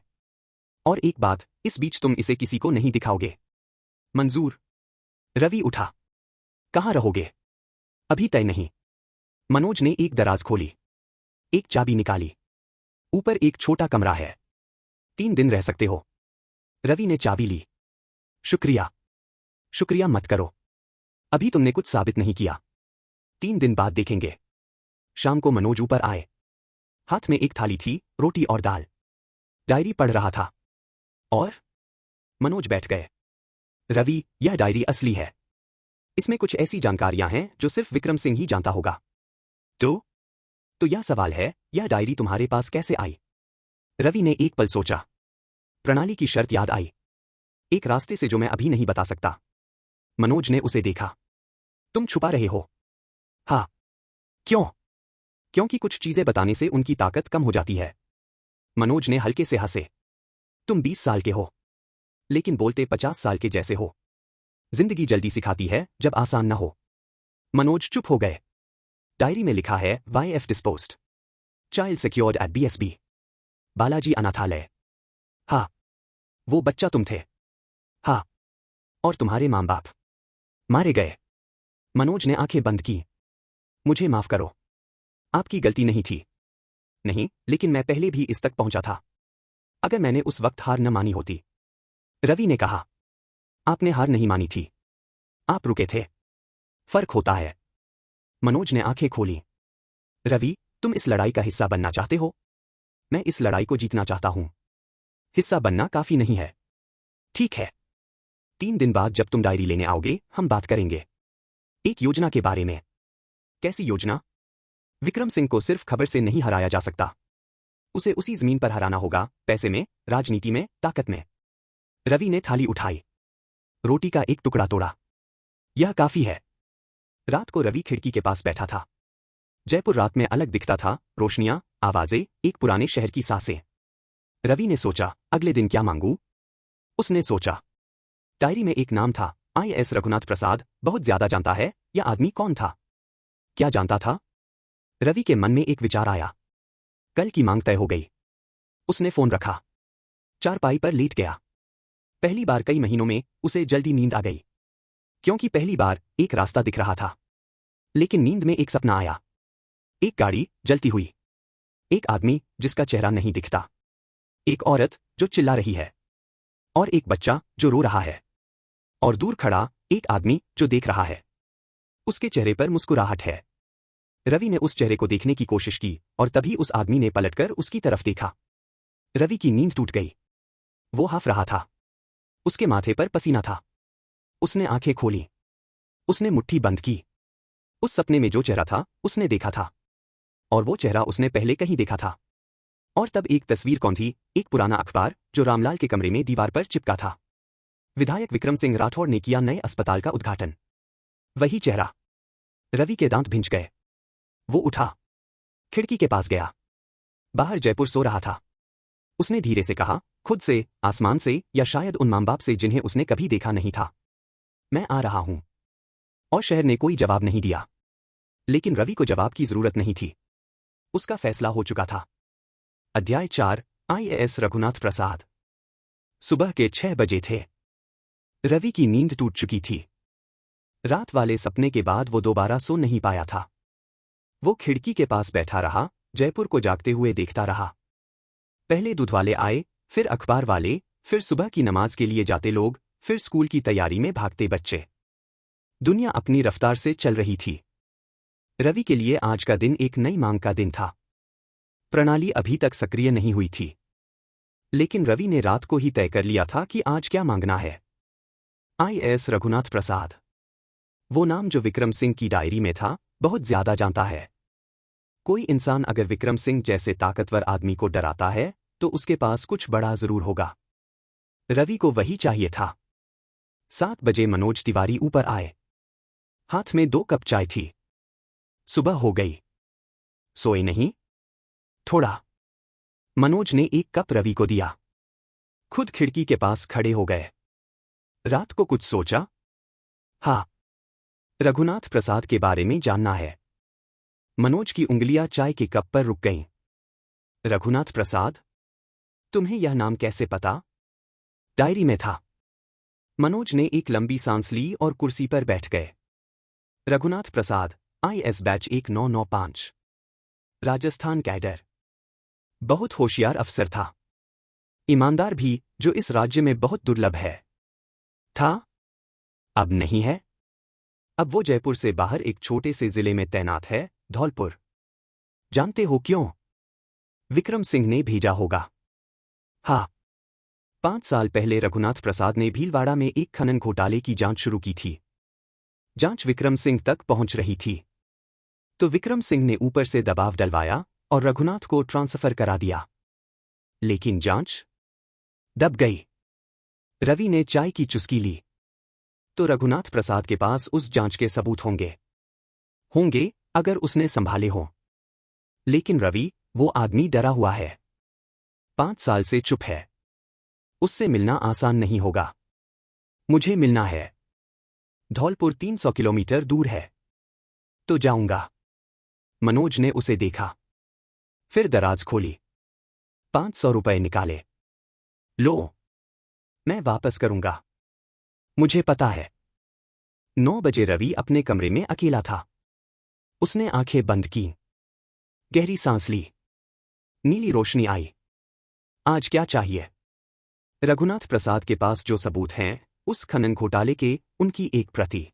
और एक बात, इस बीच तुम इसे किसी को नहीं दिखाओगे। मंजूर। रवि उठा। कहाँ रहोगे? अभी तय नहीं। मनोज ने एक दराज खोली, एक चाबी निकाली। ऊपर एक छोटा कमरा है। 3 दिन रह सकते हो। रवि ने चाबी ली। शुक्रिया। शुक्रिया मत करो। अभी तुमने कुछ साबित नहीं किया। 3 दिन बाद देखेंगे। शाम को मनोज ऊपर आए। हाथ में एक थाली थी, रोटी और दाल। डायरी पढ़ रहा था। और? मनोज बैठ गए। रवि, यह डायरी असली है। इसमें कुछ ऐसी जानकारियां हैं जो सिर्फ विक्रम सिंह ही जानता होगा। तो यह सवाल है, यह डायरी तुम्हारे पास कैसे आई? रवि ने एक पल सोचा। प्रणाली की शर्त याद आई। एक रास्ते से जो मैं अभी नहीं बता सकता। मनोज ने उसे देखा। तुम छुपा रहे हो? हाँ। क्यों? क्योंकि कुछ चीजें बताने से उनकी ताकत कम हो जाती है। मनोज ने हल्के से हंसे। तुम 20 साल के हो, लेकिन बोलते 50 साल के जैसे हो। जिंदगी जल्दी सिखाती है जब आसान न हो। मनोज चुप हो गए। डायरी में लिखा है YF disposed, child secured at BSB, Balaji अनाथालय। हाँ। वो बच्चा तुम थे? हाँ। और तुम्हारे माँ बाप मारे गए। मनोज ने आंखें बंद की। मुझे माफ करो। आपकी गलती नहीं थी। नहीं, लेकिन मैं पहले भी इस तक पहुंचा था। अगर मैंने उस वक्त हार न मानी होती। रवि ने कहा। आपने हार नहीं मानी थी। आप रुके थे। फर्क होता है। मनोज ने आंखें खोली। रवि, तुम इस लड़ाई का हिस्सा बनना चाहते हो? मैं इस लड़ाई को जीतना चाहता हूं। हिस्सा बनना काफी नहीं है। ठीक है। 3 दिन बाद जब तुम डायरी लेने आओगे, हम बात करेंगे। एक योजना के बारे में। कैसी योजना? विक्रम सिंह को सिर्फ खबर से नहीं हराया जा सकता। उसे उसी जमीन पर हराना होगा, पैसे में, राजनीति में, ताकत में। रवि ने थाली उठाई। रोटी का एक टुकड़ा तोड़ा। यह काफी है। रात को रवि खिड़की के पास बैठा था। जयपुर रात में अलग दिखता था, रोशनियां, आवाजें, एक पुराने शहर की सांसें। रवि ने सोचा, अगले दिन क्या मांगूं? उसने सोचा। डायरी में एक नाम था, IAS रघुनाथ प्रसाद। बहुत ज्यादा जानता है। यह आदमी कौन था? क्या जानता था? रवि के मन में एक विचार आया। कल की मांग तय हो गई। उसने फोन रखा। चारपाई पर लेट गया। पहली बार कई महीनों में उसे जल्दी नींद आ गई। क्योंकि पहली बार एक रास्ता दिख रहा था। लेकिन नींद में एक सपना आया। एक गाड़ी जलती हुई। एक आदमी जिसका चेहरा नहीं दिखता। एक औरत जो चिल्ला रही है। और एक बच्चा जो रो रहा है। और दूर खड़ा एक आदमी जो देख रहा है। उसके चेहरे पर मुस्कुराहट है। रवि ने उस चेहरे को देखने की कोशिश की और तभी उस आदमी ने पलटकर उसकी तरफ देखा। रवि की नींद टूट गई। वो हाफ रहा था। उसके माथे पर पसीना था। उसने आंखें खोली। उसने मुट्ठी बंद की। उस सपने में जो चेहरा था, उसने देखा था। और वो चेहरा उसने पहले कहीं देखा था। और तब एक तस्वीर कौन थी? एक पुराना अखबार जो रामलाल के कमरे में दीवार पर चिपका था। विधायक विक्रम सिंह राठौड़ ने किया नए अस्पताल का उद्घाटन। वही चेहरा। रवि के दांत भिंच गए। वो उठा। खिड़की के पास गया। बाहर जयपुर सो रहा था। उसने धीरे से कहा, खुद से, आसमान से, या शायद उन मां बाप से जिन्हें उसने कभी देखा नहीं था, मैं आ रहा हूं। और शहर ने कोई जवाब नहीं दिया। लेकिन रवि को जवाब की जरूरत नहीं थी। उसका फैसला हो चुका था। अध्याय 4, IAS रघुनाथ प्रसाद। सुबह के 6 बजे थे। रवि की नींद टूट चुकी थी। रात वाले सपने के बाद वो दोबारा सो नहीं पाया था। वो खिड़की के पास बैठा रहा, जयपुर को जागते हुए देखता रहा। पहले दूध वाले आए, फिर अखबार वाले, फिर सुबह की नमाज के लिए जाते लोग, फिर स्कूल की तैयारी में भागते बच्चे। दुनिया अपनी रफ्तार से चल रही थी। रवि के लिए आज का दिन एक नई मांग का दिन था। प्रणाली अभी तक सक्रिय नहीं हुई थी। लेकिन रवि ने रात को ही तय कर लिया था कि आज क्या मांगना है। IAS रघुनाथ प्रसाद। वो नाम जो विक्रम सिंह की डायरी में था, बहुत ज्यादा जानता है। कोई इंसान अगर विक्रम सिंह जैसे ताकतवर आदमी को डराता है, तो उसके पास कुछ बड़ा जरूर होगा। रवि को वही चाहिए था। 7 बजे मनोज तिवारी ऊपर आए। हाथ में 2 कप चाय थी। सुबह हो गई। सोए नहीं? थोड़ा। मनोज ने एक कप रवि को दिया। खुद खिड़की के पास खड़े हो गए। रात को कुछ सोचा? हाँ। रघुनाथ प्रसाद के बारे में जानना है। मनोज की उंगलियां चाय के कप पर रुक गईं। रघुनाथ प्रसाद? तुम्हें यह नाम कैसे पता? डायरी में था। मनोज ने एक लंबी सांस ली और कुर्सी पर बैठ गए। रघुनाथ प्रसाद, IS बैच 1995। राजस्थान कैडर। बहुत होशियार अफसर था। ईमानदार भी, जो इस राज्य में बहुत दुर्लभ है। था? अब नहीं है। अब वो जयपुर से बाहर एक छोटे से जिले में तैनात है, धौलपुर। जानते हो क्यों? विक्रम सिंह ने भेजा होगा। हाँ। 5 साल पहले रघुनाथ प्रसाद ने भीलवाड़ा में एक खनन घोटाले की जांच शुरू की थी। जांच विक्रम सिंह तक पहुंच रही थी तो विक्रम सिंह ने ऊपर से दबाव डलवाया और रघुनाथ को ट्रांसफर करा दिया। लेकिन जांच दब गई। रवि ने चाय की चुस्की ली। तो रघुनाथ प्रसाद के पास उस जांच के सबूत होंगे अगर उसने संभाले हों। लेकिन रवि, वो आदमी डरा हुआ है। 5 साल से चुप है। उससे मिलना आसान नहीं होगा। मुझे मिलना है। धौलपुर 300 किलोमीटर दूर है। तो जाऊंगा। मनोज ने उसे देखा। फिर दराज खोली। 500 रुपए निकाले। लो। मैं वापस करूंगा। मुझे पता है। 9 बजे रवि अपने कमरे में अकेला था। उसने आंखें बंद की। गहरी सांस ली। नीली रोशनी आई। आज क्या चाहिए? रघुनाथ प्रसाद के पास जो सबूत हैं, उस खनन घोटाले के, उनकी एक प्रति।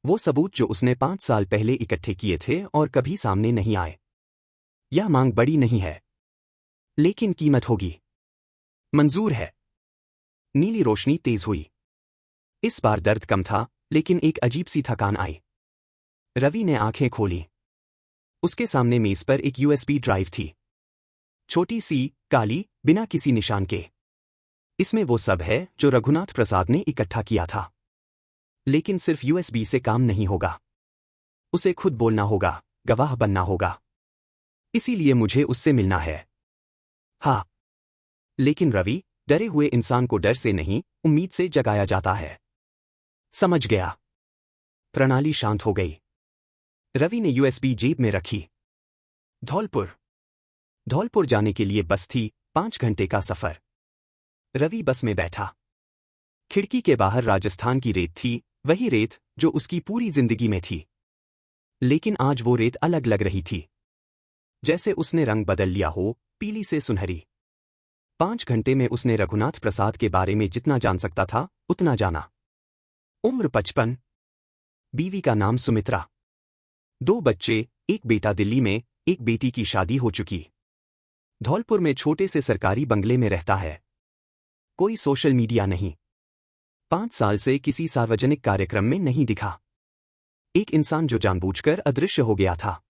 वो सबूत जो उसने 5 साल पहले इकट्ठे किए थे और कभी सामने नहीं आए। यह मांग बड़ी नहीं है, लेकिन कीमत होगी। मंजूर है। नीली रोशनी तेज हुई। इस बार दर्द कम था, लेकिन एक अजीब सी थकान आई। रवि ने आंखें खोली। उसके सामने मेज पर एक USB ड्राइव थी। छोटी सी, काली, बिना किसी निशान के। इसमें वो सब है जो रघुनाथ प्रसाद ने इकट्ठा किया था। लेकिन सिर्फ USB से काम नहीं होगा। उसे खुद बोलना होगा, गवाह बनना होगा। इसीलिए मुझे उससे मिलना है। हाँ। लेकिन रवि, डरे हुए इंसान को डर से नहीं, उम्मीद से जगाया जाता है। समझ गया। प्रणाली शांत हो गई। रवि ने USB जेब में रखी। धौलपुर जाने के लिए बस थी, 5 घंटे का सफर। रवि बस में बैठा। खिड़की के बाहर राजस्थान की रेत थी, वही रेत जो उसकी पूरी जिंदगी में थी। लेकिन आज वो रेत अलग लग रही थी। जैसे उसने रंग बदल लिया हो, पीली से सुनहरी। 5 घंटे में उसने रघुनाथ प्रसाद के बारे में जितना जान सकता था, उतना जाना। उम्र 55। बीवी का नाम सुमित्रा। 2 बच्चे, एक बेटा दिल्ली में, एक बेटी की शादी हो चुकी। धौलपुर में छोटे से सरकारी बंगले में रहता है। कोई सोशल मीडिया नहीं। 5 साल से किसी सार्वजनिक कार्यक्रम में नहीं दिखा। एक इंसान जो जानबूझकर अदृश्य हो गया था।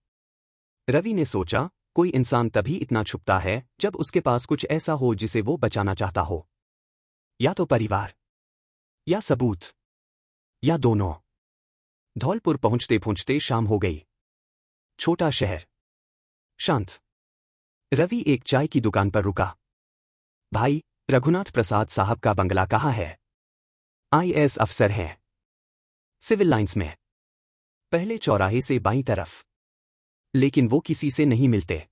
रवि ने सोचा, कोई इंसान तभी इतना छुपता है जब उसके पास कुछ ऐसा हो जिसे वो बचाना चाहता हो। या तो परिवार, या सबूत, या दोनों। धौलपुर पहुंचते पहुंचते शाम हो गई। छोटा शहर, शांत। रवि एक चाय की दुकान पर रुका। भाई, रघुनाथ प्रसाद साहब का बंगला कहाँ है? IS अफसर हैं। सिविल लाइंस में। पहले चौराहे से बाईं तरफ। लेकिन वो किसी से नहीं मिलते।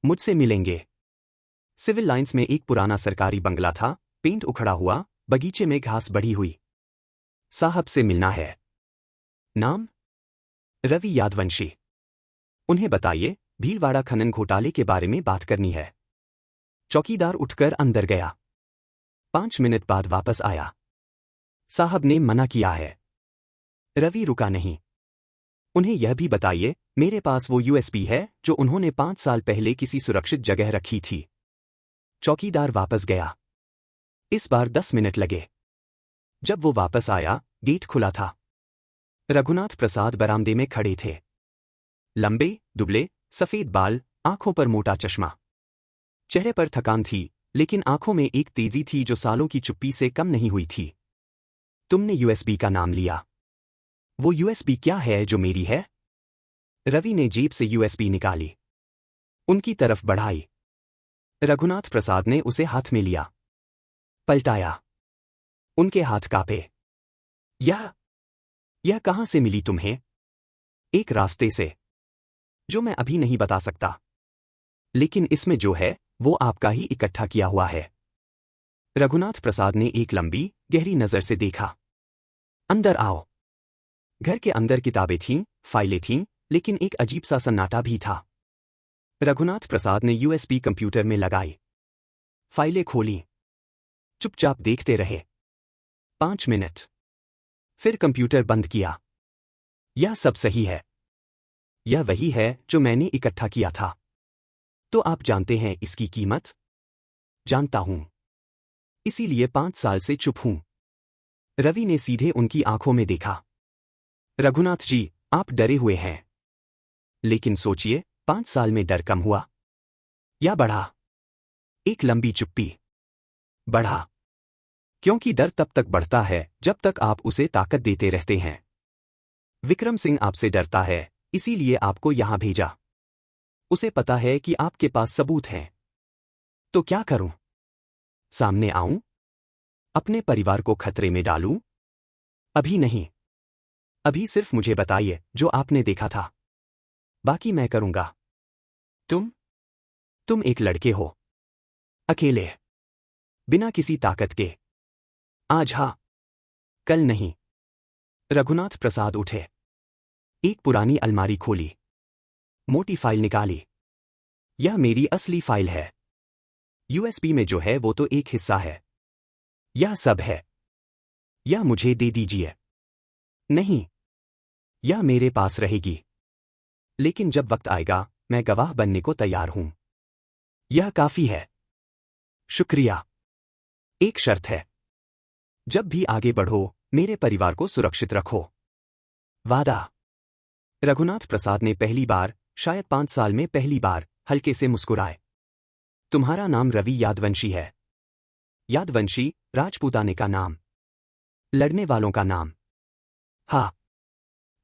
मुझसे मिलेंगे। सिविल लाइंस में एक पुराना सरकारी बंगला था, पेंट उखड़ा हुआ, बगीचे में घास बढ़ी हुई। साहब से मिलना है। नाम? रवि यादवंशी। उन्हें बताइए, भीलवाड़ा खनन घोटाले के बारे में बात करनी है। चौकीदार उठकर अंदर गया। 5 मिनट बाद वापस आया। साहब ने मना किया है। रवि रुका नहीं। उन्हें यह भी बताइए, मेरे पास वो USB है जो उन्होंने 5 साल पहले किसी सुरक्षित जगह रखी थी। चौकीदार वापस गया। इस बार 10 मिनट लगे। जब वो वापस आया, गेट खुला था। रघुनाथ प्रसाद बरामदे में खड़े थे। लंबे, दुबले, सफेद बाल, आंखों पर मोटा चश्मा। चेहरे पर थकान थी, लेकिन आंखों में एक तेजी थी जो सालों की चुप्पी से कम नहीं हुई थी। तुमने USB का नाम लिया। वो USB क्या है जो मेरी है? रवि ने जेब से USB निकाली। उनकी तरफ बढ़ाई। रघुनाथ प्रसाद ने उसे हाथ में लिया। पलटाया। उनके हाथ कांपे। यह कहां से मिली तुम्हें? एक रास्ते से, जो मैं अभी नहीं बता सकता। लेकिन इसमें जो है वो आपका ही इकट्ठा किया हुआ है। रघुनाथ प्रसाद ने एक लंबी, गहरी नजर से देखा। अंदर आओ। घर के अंदर किताबें थीं, फाइलें थीं, लेकिन एक अजीब सा सन्नाटा भी था। रघुनाथ प्रसाद ने यूएसबी कंप्यूटर में लगाई। फाइलें खोलीं। चुपचाप देखते रहे। 5 मिनट। फिर कंप्यूटर बंद किया। यह सब सही है। यह वही है जो मैंने इकट्ठा किया था। तो आप जानते हैं इसकी कीमत? जानता हूं। इसीलिए 5 साल से चुप हूं। रवि ने सीधे उनकी आंखों में देखा। रघुनाथ जी, आप डरे हुए हैं। लेकिन सोचिए, 5 साल में डर कम हुआ या बढ़ा? एक लंबी चुप्पी। बढ़ा। क्योंकि डर तब तक बढ़ता है जब तक आप उसे ताकत देते रहते हैं। विक्रम सिंह आपसे डरता है, इसीलिए आपको यहां भेजा। उसे पता है कि आपके पास सबूत हैं। तो क्या करूं? सामने आऊं? अपने परिवार को खतरे में डालूं? अभी नहीं। अभी सिर्फ मुझे बताइए जो आपने देखा था। बाकी मैं करूंगा। तुम एक लड़के हो। अकेले। बिना किसी ताकत के। आज हाँ, कल नहीं। रघुनाथ प्रसाद उठे। एक पुरानी अलमारी खोली। मोटी फाइल निकाली। यह मेरी असली फाइल है। यूएसबी में जो है वो तो एक हिस्सा है। यह सब है। यह मुझे दे दीजिए। नहीं। यह मेरे पास रहेगी। लेकिन जब वक्त आएगा, मैं गवाह बनने को तैयार हूं। यह काफी है। शुक्रिया। एक शर्त है। जब भी आगे बढ़ो, मेरे परिवार को सुरक्षित रखो। वादा। रघुनाथ प्रसाद ने पहली बार, शायद 5 साल में पहली बार, हल्के से मुस्कुराए। तुम्हारा नाम रवि यादवंशी है। यादवंशी, राजपूताने का नाम। लड़ने वालों का नाम। हाँ।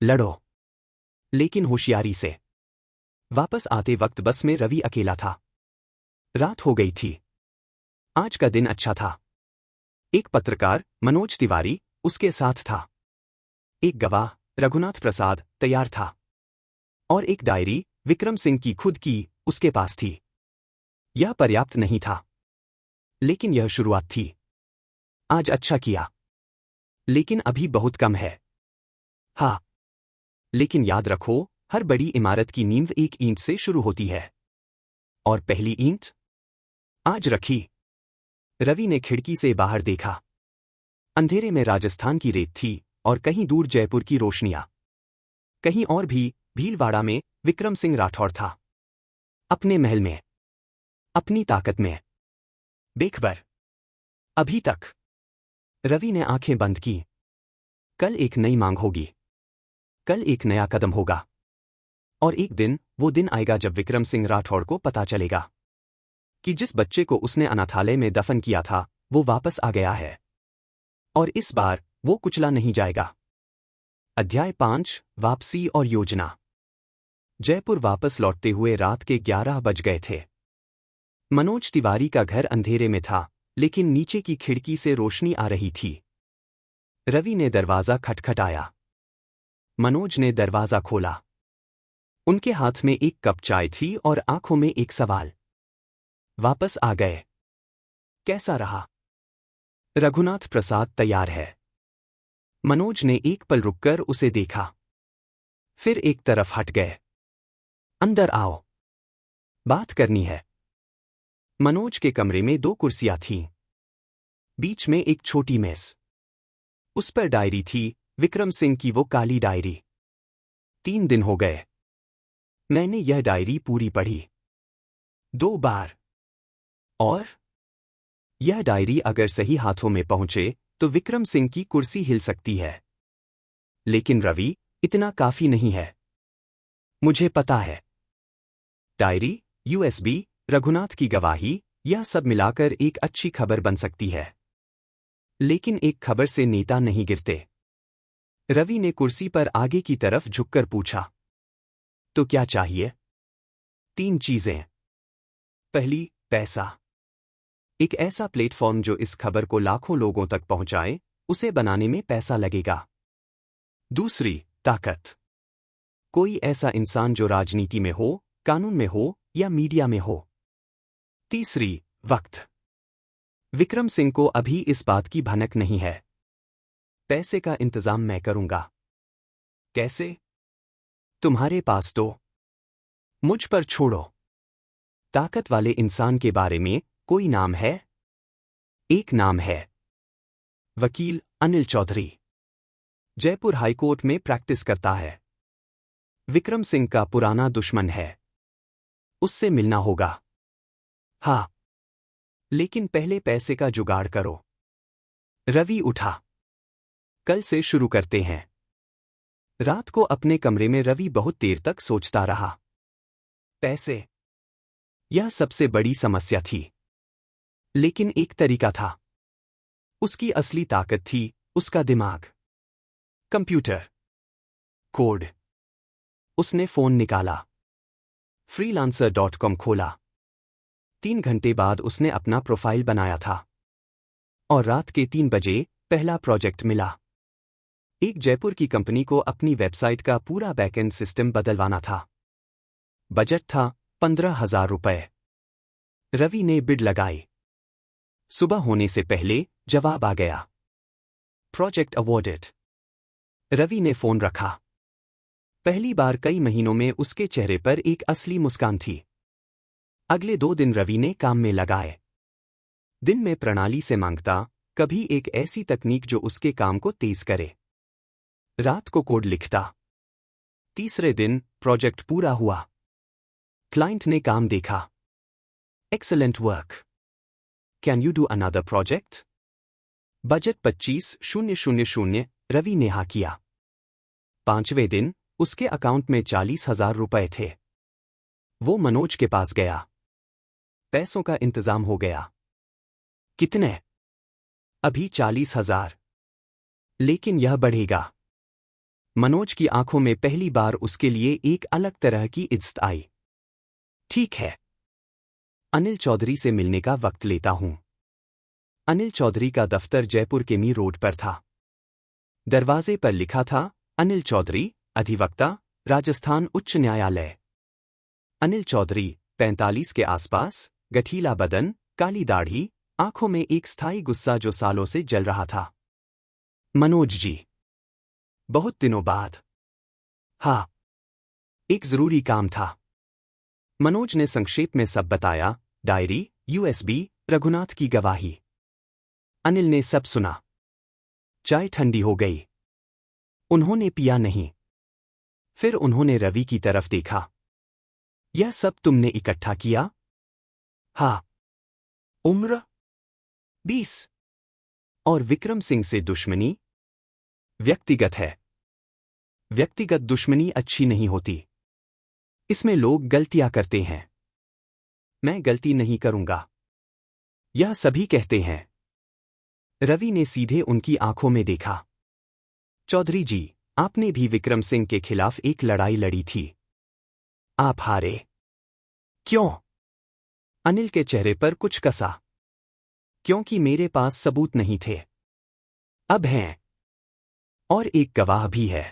लड़ो। लेकिन होशियारी से। वापस आते वक्त बस में रवि अकेला था। रात हो गई थी। आज का दिन अच्छा था। एक पत्रकार, मनोज तिवारी, उसके साथ था। एक गवाह, रघुनाथ प्रसाद, तैयार था। और एक डायरी, विक्रम सिंह की खुद की, उसके पास थी। यह पर्याप्त नहीं था। लेकिन यह शुरुआत थी। आज अच्छा किया। लेकिन अभी बहुत कम है। हाँ। लेकिन याद रखो, हर बड़ी इमारत की नींव एक ईंट से शुरू होती है। और पहली ईंट आज रखी। रवि ने खिड़की से बाहर देखा। अंधेरे में राजस्थान की रेत थी और कहीं दूर जयपुर की रोशनियां। कहीं और भी, भीलवाड़ा में, विक्रम सिंह राठौड़ था। अपने महल में। अपनी ताकत में। बेखबर। अभी तक। रवि ने आंखें बंद की। कल एक नई मांग होगी। कल एक नया कदम होगा। और एक दिन, वो दिन आएगा जब विक्रम सिंह राठौड़ को पता चलेगा कि जिस बच्चे को उसने अनाथालय में दफन किया था, वो वापस आ गया है। और इस बार, वो कुचला नहीं जाएगा। अध्याय 5, वापसी और योजना। जयपुर वापस लौटते हुए रात के 11 बज गए थे। मनोज तिवारी का घर अंधेरे में था, लेकिन नीचे की खिड़की से रोशनी आ रही थी। रवि ने दरवाजा खटखटाया। मनोज ने दरवाजा खोला। उनके हाथ में एक कप चाय थी और आंखों में एक सवाल। वापस आ गए। कैसा रहा? रघुनाथ प्रसाद तैयार है। मनोज ने एक पल रुककर उसे देखा। फिर एक तरफ हट गए। अंदर आओ। बात करनी है। मनोज के कमरे में 2 कुर्सियां थीं। बीच में एक छोटी मेज। उस पर डायरी थी, विक्रम सिंह की वो काली डायरी। 3 दिन हो गए। मैंने यह डायरी पूरी पढ़ी। 2 बार। और यह डायरी अगर सही हाथों में पहुंचे, तो विक्रम सिंह की कुर्सी हिल सकती है। लेकिन रवि, इतना काफी नहीं है। मुझे पता है। डायरी, यूएसबी, रघुनाथ की गवाही, यह सब मिलाकर एक अच्छी खबर बन सकती है। लेकिन एक खबर से नेता नहीं गिरते। रवि ने कुर्सी पर आगे की तरफ झुककर पूछा। तो क्या चाहिए? 3 चीजें। पहली, पैसा। एक ऐसा प्लेटफॉर्म जो इस खबर को लाखों लोगों तक पहुंचाए, उसे बनाने में पैसा लगेगा। दूसरी, ताकत। कोई ऐसा इंसान जो राजनीति में हो, कानून में हो या मीडिया में हो। तीसरी, वक्त। विक्रम सिंह को अभी इस बात की भनक नहीं है। पैसे का इंतजाम मैं करूंगा। कैसे? तुम्हारे पास तो। मुझ पर छोड़ो। ताकत वाले इंसान के बारे में कोई नाम है? एक नाम है। वकील अनिल चौधरी। जयपुर हाईकोर्ट में प्रैक्टिस करता है। विक्रम सिंह का पुराना दुश्मन है। उससे मिलना होगा। हाँ, लेकिन पहले पैसे का जुगाड़ करो। रवि उठा। कल से शुरू करते हैं। रात को अपने कमरे में रवि बहुत देर तक सोचता रहा। पैसे, यह सबसे बड़ी समस्या थी। लेकिन एक तरीका था। उसकी असली ताकत थी उसका दिमाग। Computer, code. उसने फोन निकाला। freelancer.com खोला। 3 घंटे बाद उसने अपना प्रोफाइल बनाया था। और रात के 3 बजे पहला प्रोजेक्ट मिला। एक जयपुर की कंपनी को अपनी वेबसाइट का पूरा बैकएंड सिस्टम बदलवाना था। बजट था 15,000 रुपए। रवि ने बिड लगाई। सुबह होने से पहले जवाब आ गया। Project awarded. रवि ने फोन रखा। पहली बार कई महीनों में उसके चेहरे पर एक असली मुस्कान थी। अगले 2 दिन रवि ने काम में लगाए। दिन में प्रणाली से मांगता, कभी एक ऐसी तकनीक जो उसके काम को तेज करे। रात को कोड लिखता। तीसरे दिन प्रोजेक्ट पूरा हुआ। क्लाइंट ने काम देखा। Excellent work. Can you do another project? Budget 25,000। Ravi ने हाँ किया। 5वें दिन उसके अकाउंट में 40,000 रुपए थे। वो मनोज के पास गया। पैसों का इंतजाम हो गया। कितने? अभी 40,000। लेकिन यह बढ़ेगा। मनोज की आंखों में पहली बार उसके लिए एक अलग तरह की इज्जत आई। ठीक है, अनिल चौधरी से मिलने का वक्त लेता हूं। अनिल चौधरी का दफ्तर जयपुर के मी रोड पर था। दरवाजे पर लिखा था, अनिल चौधरी, अधिवक्ता, राजस्थान उच्च न्यायालय। अनिल चौधरी, 45 के आसपास, गठीला बदन, काली दाढ़ी, आंखों में एक स्थायी गुस्सा जो सालों से जल रहा था। मनोज जी, बहुत दिनों बाद। हाँ, एक जरूरी काम था। मनोज ने संक्षेप में सब बताया। डायरी, यूएसबी, रघुनाथ की गवाही। अनिल ने सब सुना। चाय ठंडी हो गई। उन्होंने पिया नहीं। फिर उन्होंने रवि की तरफ देखा। यह सब तुमने इकट्ठा किया? हाँ। उम्र? 20। और विक्रम सिंह से दुश्मनी? व्यक्तिगत है। व्यक्तिगत दुश्मनी अच्छी नहीं होती। इसमें लोग गलतियां करते हैं। मैं गलती नहीं करूंगा। यह सभी कहते हैं। रवि ने सीधे उनकी आंखों में देखा। चौधरी जी, आपने भी विक्रम सिंह के खिलाफ एक लड़ाई लड़ी थी। आप हारे। क्यों? अनिल के चेहरे पर कुछ कसा। क्योंकि मेरे पास सबूत नहीं थे। अब हैं। और एक गवाह भी है।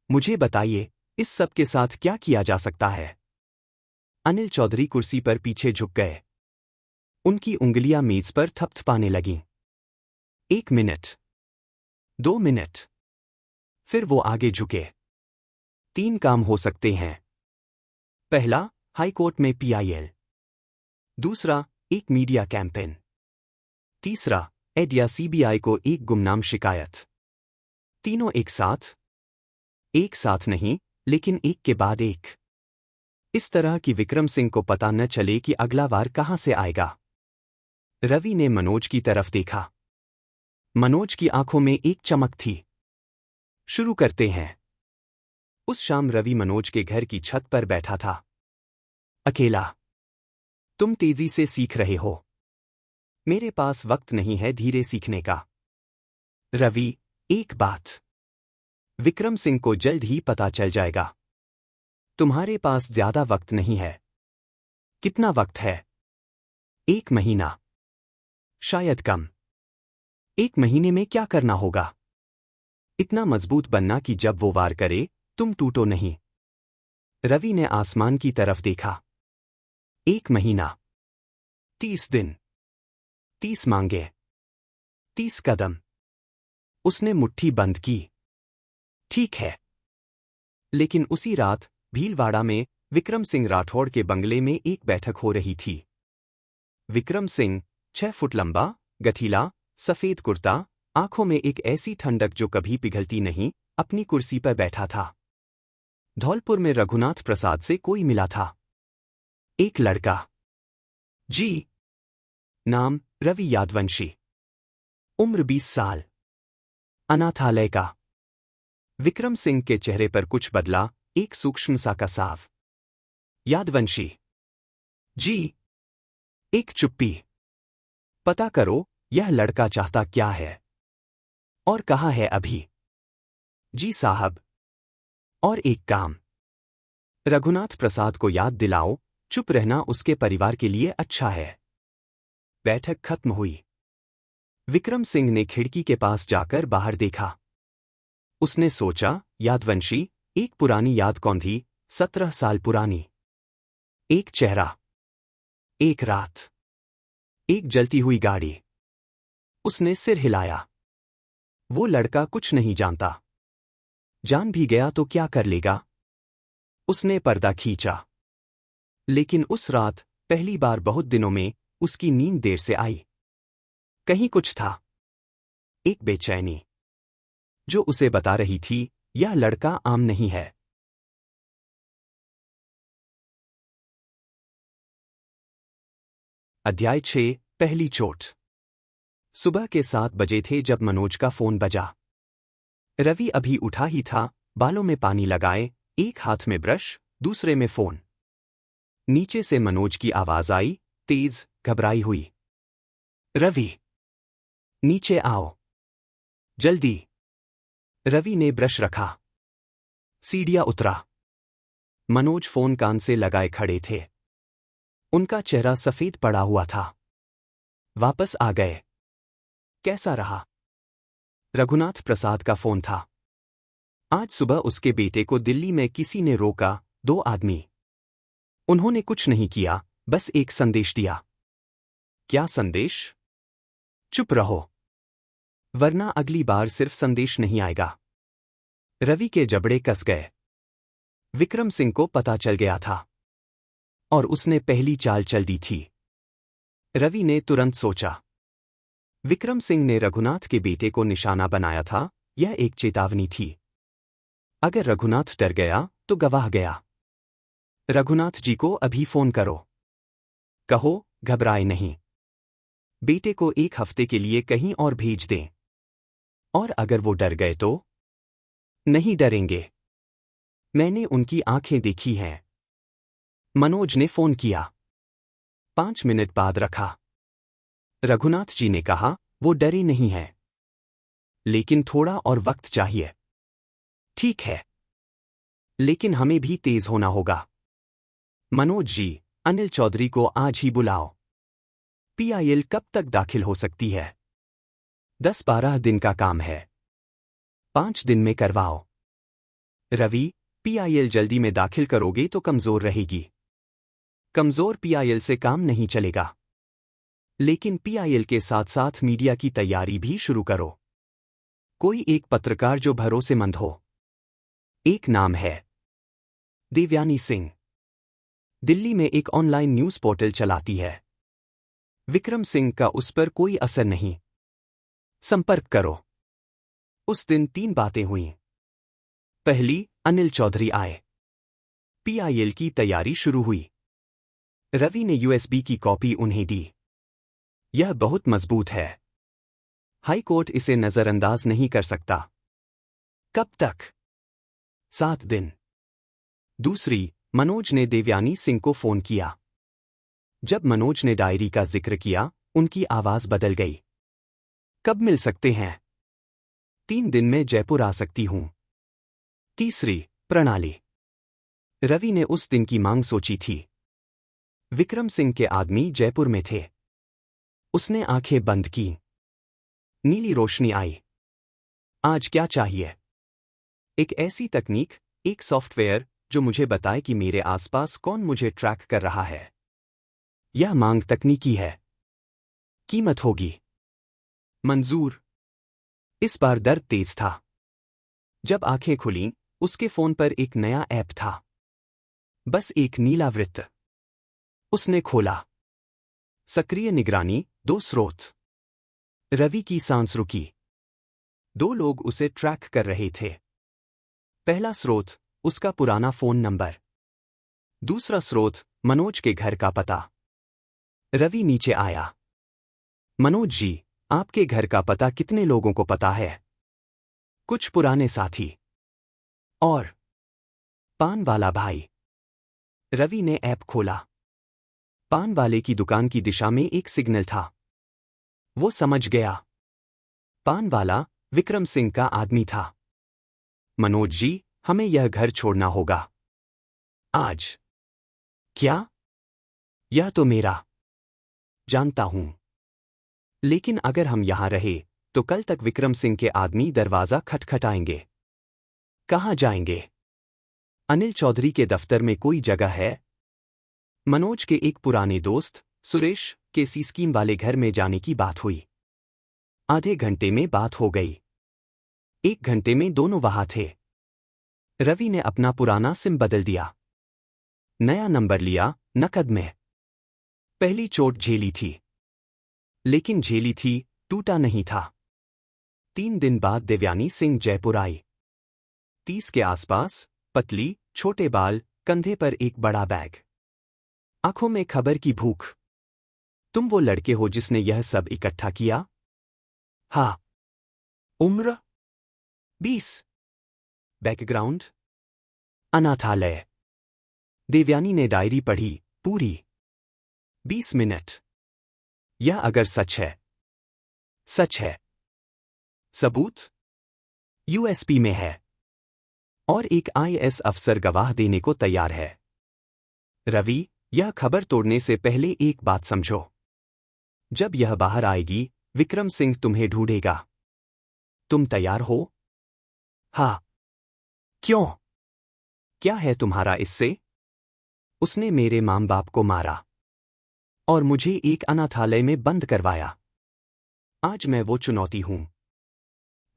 मुझे बताइए, इस सब के साथ क्या किया जा सकता है? अनिल चौधरी कुर्सी पर पीछे झुक गए। उनकी उंगलियां मेज पर थपथपाने लगीं। 1 मिनट। 2 मिनट। फिर वो आगे झुके। 3 काम हो सकते हैं। पहला, हाईकोर्ट में पीआईएल। दूसरा, एक मीडिया कैंपेन। तीसरा, एड या सीबीआई को एक गुमनाम शिकायत। तीनों एक साथ? एक साथ नहीं, लेकिन एक के बाद एक। इस तरह कि विक्रम सिंह को पता न चले कि अगला वार कहां से आएगा। रवि ने मनोज की तरफ देखा। मनोज की आंखों में एक चमक थी। शुरू करते हैं। उस शाम रवि मनोज के घर की छत पर बैठा था। अकेला। तुम तेजी से सीख रहे हो। मेरे पास वक्त नहीं है धीरे सीखने का। रवि, एक बात। विक्रम सिंह को जल्द ही पता चल जाएगा। तुम्हारे पास ज्यादा वक्त नहीं है। कितना वक्त है? 1 महीना। शायद कम। 1 महीने में क्या करना होगा? इतना मजबूत बनना कि जब वो वार करे तुम टूटो नहीं। रवि ने आसमान की तरफ देखा। 1 महीना, 30 दिन, 30 मांगे, 30 कदम। उसने मुट्ठी बंद की। ठीक है। लेकिन उसी रात भीलवाड़ा में विक्रम सिंह राठौड़ के बंगले में एक बैठक हो रही थी। विक्रम सिंह 6 फुट लंबा, गठीला, सफेद कुर्ता, आंखों में एक ऐसी ठंडक जो कभी पिघलती नहीं, अपनी कुर्सी पर बैठा था। धौलपुर में रघुनाथ प्रसाद से कोई मिला था। एक लड़का। जी। नाम रवि यादवंशी। उम्र 20 साल। अनाथालय का। विक्रम सिंह के चेहरे पर कुछ बदला, एक सूक्ष्म सा कसाव। यादवंशी। जी। एक चुप्पी। पता करो यह लड़का चाहता क्या है और कहाँ है अभी। जी साहब। और एक काम। रघुनाथ प्रसाद को याद दिलाओ, चुप रहना उसके परिवार के लिए अच्छा है। बैठक खत्म हुई। विक्रम सिंह ने खिड़की के पास जाकर बाहर देखा। उसने सोचा, यादवंशी, एक पुरानी याद कौन थी, 17 साल पुरानी। एक चेहरा, एक रात, एक जलती हुई गाड़ी। उसने सिर हिलाया। वो लड़का कुछ नहीं जानता। जान भी गया तो क्या कर लेगा। उसने पर्दा खींचा। लेकिन उस रात पहली बार बहुत दिनों में उसकी नींद देर से आई। कहीं कुछ था। एक बेचैनी जो उसे बता रही थी यह लड़का आम नहीं है। अध्याय 6। पहली चोट। सुबह के 7 बजे थे जब मनोज का फोन बजा। रवि अभी उठा ही था, बालों में पानी लगाए, एक हाथ में ब्रश, दूसरे में फोन। नीचे से मनोज की आवाज आई, तेज, घबराई हुई। रवि, नीचे आओ। जल्दी। रवि ने ब्रश रखा। सीढ़ियां उतरा। मनोज फोन कान से लगाए खड़े थे। उनका चेहरा सफेद पड़ा हुआ था। वापस आ गए। कैसा रहा? रघुनाथ प्रसाद का फोन था। आज सुबह उसके बेटे को दिल्ली में किसी ने रोका, 2 आदमी। उन्होंने कुछ नहीं किया, बस एक संदेश दिया। क्या संदेश? चुप रहो, वरना अगली बार सिर्फ संदेश नहीं आएगा। रवि के जबड़े कस गए। विक्रम सिंह को पता चल गया था और उसने पहली चाल चल दी थी। रवि ने तुरंत सोचा। विक्रम सिंह ने रघुनाथ के बेटे को निशाना बनाया था, यह एक चेतावनी थी। अगर रघुनाथ डर गया तो गवाह गया। रघुनाथ जी को अभी फोन करो। कहो, घबराए नहीं। बेटे को 1 हफ्ते के लिए कहीं और भेज दें। और अगर वो डर गए तो? नहीं डरेंगे। मैंने उनकी आंखें देखी हैं। मनोज ने फोन किया। 5 मिनट बाद रखा। रघुनाथ जी ने कहा, वो डरे नहीं है, लेकिन थोड़ा और वक्त चाहिए। ठीक है, लेकिन हमें भी तेज होना होगा। मनोज जी, अनिल चौधरी को आज ही बुलाओ। पीआईएल कब तक दाखिल हो सकती है? 10-12 दिन का काम है। 5 दिन में करवाओ। रवि, पीआईएल जल्दी में दाखिल करोगे तो कमजोर रहेगी। कमजोर पीआईएल से काम नहीं चलेगा। लेकिन पीआईएल के साथ साथ मीडिया की तैयारी भी शुरू करो। कोई एक पत्रकार जो भरोसेमंद हो। एक नाम है देवयानी सिंह। दिल्ली में एक ऑनलाइन न्यूज पोर्टल चलाती है। विक्रम सिंह का उस पर कोई असर नहीं। संपर्क करो। उस दिन 3 बातें हुईं। पहली, अनिल चौधरी आए। पीआईएल की तैयारी शुरू हुई। रवि ने यूएसबी की कॉपी उन्हें दी। यह बहुत मजबूत है। हाई कोर्ट इसे नजरअंदाज नहीं कर सकता। कब तक? 7 दिन। दूसरी, मनोज ने देवयानी सिंह को फोन किया। जब मनोज ने डायरी का जिक्र किया, उनकी आवाज बदल गई। कब मिल सकते हैं? 3 दिन में जयपुर आ सकती हूं। तीसरी, प्रणाली। रवि ने उस दिन की मांग सोची थी। विक्रम सिंह के आदमी जयपुर में थे। उसने आंखें बंद की। नीली रोशनी आई। आज क्या चाहिए? एक ऐसी तकनीक, एक सॉफ्टवेयर जो मुझे बताए कि मेरे आसपास कौन मुझे ट्रैक कर रहा है। यह मांग तकनीकी है। कीमत होगी। मंजूर। इस बार दर्द तेज था। जब आंखें खुलीं, उसके फोन पर एक नया ऐप था। बस एक नीला वृत्त। उसने खोला। सक्रिय निगरानी, 2 स्रोत। रवि की सांस रुकी। 2 लोग उसे ट्रैक कर रहे थे। पहला स्रोत, उसका पुराना फोन नंबर। दूसरा स्रोत, मनोज के घर का पता। रवि नीचे आया। मनोज जी, आपके घर का पता कितने लोगों को पता है? कुछ पुराने साथी। और पान वाला भाई। रवि ने ऐप खोला। पान वाले की दुकान की दिशा में एक सिग्नल था। वो समझ गया। पान वाला विक्रम सिंह का आदमी था। मनोज जी, हमें यह घर छोड़ना होगा। आज। क्या? यह तो मेरा। जानता हूं। लेकिन अगर हम यहां रहे, तो कल तक विक्रम सिंह के आदमी दरवाजा खटखटाएंगे। कहां जाएंगे? अनिल चौधरी के दफ्तर में कोई जगह है? मनोज के एक पुराने दोस्त, सुरेश, के सी स्कीम वाले घर में जाने की बात हुई। आधे घंटे में बात हो गई। 1 घंटे में दोनों वहां थे। रवि ने अपना पुराना सिम बदल दिया। नया नंबर लिया, नकद में। पहली चोट झेली थी। लेकिन झेली थी, टूटा नहीं था। 3 दिन बाद देवयानी सिंह जयपुर आई। 30 के आसपास, पतली, छोटे बाल, कंधे पर एक बड़ा बैग। आंखों में खबर की भूख। तुम वो लड़के हो जिसने यह सब इकट्ठा किया? हाँ। उम्र? 20। बैकग्राउंड? अनाथालय। देवयानी ने डायरी पढ़ी, पूरी। 20 मिनट। यह अगर सच है। सच है। सबूत? यूएसपी में है। और एक आईएएस अफसर गवाह देने को तैयार है। रवि, यह खबर तोड़ने से पहले एक बात समझो। जब यह बाहर आएगी, विक्रम सिंह तुम्हें ढूंढेगा। तुम तैयार हो? हाँ। क्यों? क्या है तुम्हारा इससे? उसने मेरे मां बाप को मारा। और मुझे एक अनाथालय में बंद करवाया। आज मैं वो चुनौती हूं।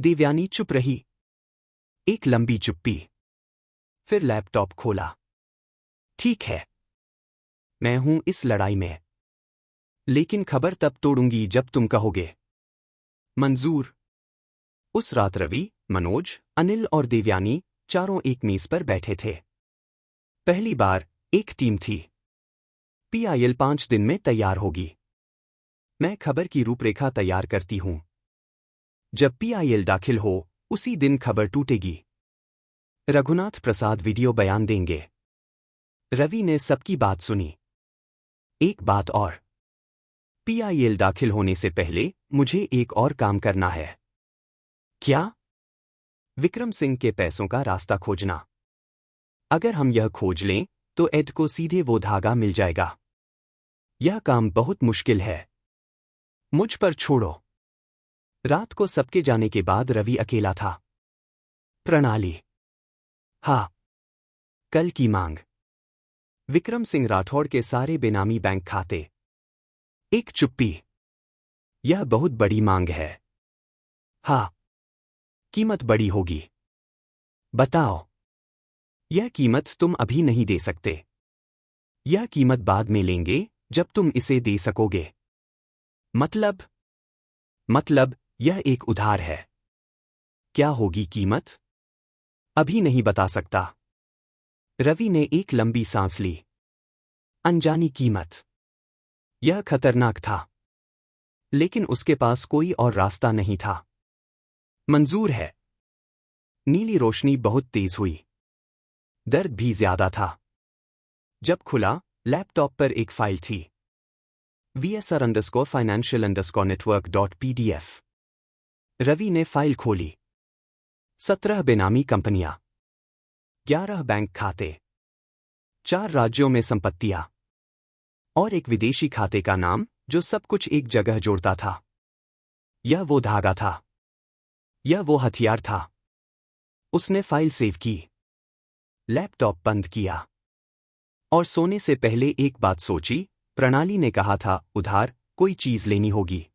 देवयानी चुप रही। एक लंबी चुप्पी। फिर लैपटॉप खोला। ठीक है। मैं हूं इस लड़ाई में। लेकिन खबर तब तोड़ूंगी जब तुम कहोगे। मंजूर। उस रात रवि, मनोज, अनिल और देवयानी चारों एक मेज पर बैठे थे। पहली बार एक टीम थी। पीआईएल 5 दिन में तैयार होगी। मैं खबर की रूपरेखा तैयार करती हूं। जब पीआईएल दाखिल हो, उसी दिन खबर टूटेगी। रघुनाथ प्रसाद वीडियो बयान देंगे। रवि ने सबकी बात सुनी। एक बात और। पीआईएल दाखिल होने से पहले मुझे एक और काम करना है। क्या? विक्रम सिंह के पैसों का रास्ता खोजना। अगर हम यह खोज लें, तो एड को सीधे वो धागा मिल जाएगा। यह काम बहुत मुश्किल है। मुझ पर छोड़ो। रात को सबके जाने के बाद रवि अकेला था। प्रणाली। हाँ। कल की मांग। विक्रम सिंह राठौड़ के सारे बेनामी बैंक खाते। एक चुप्पी। यह बहुत बड़ी मांग है। हाँ। कीमत बड़ी होगी। बताओ। यह कीमत तुम अभी नहीं दे सकते। यह कीमत बाद में लेंगे, जब तुम इसे दे सकोगे। मतलब? मतलब, यह एक उधार है। क्या होगी कीमत? अभी नहीं बता सकता। रवि ने एक लंबी सांस ली। अनजानी कीमत। यह खतरनाक था। लेकिन उसके पास कोई और रास्ता नहीं था। मंजूर है। नीली रोशनी बहुत तेज हुई। दर्द भी ज्यादा था। जब खुला, लैपटॉप पर एक फाइल थी। VSR_financial_network.pdf। रवि ने फाइल खोली। 17 बेनामी कंपनियां। 11 बैंक खाते। 4 राज्यों में संपत्तियां। और एक विदेशी खाते का नाम, जो सब कुछ एक जगह जोड़ता था। यह वो धागा था। यह वो हथियार था। उसने फाइल सेव की, लैपटॉप बंद किया और सोने से पहले एक बात सोची। प्रणाली ने कहा था, उधार कोई चीज लेनी होगी,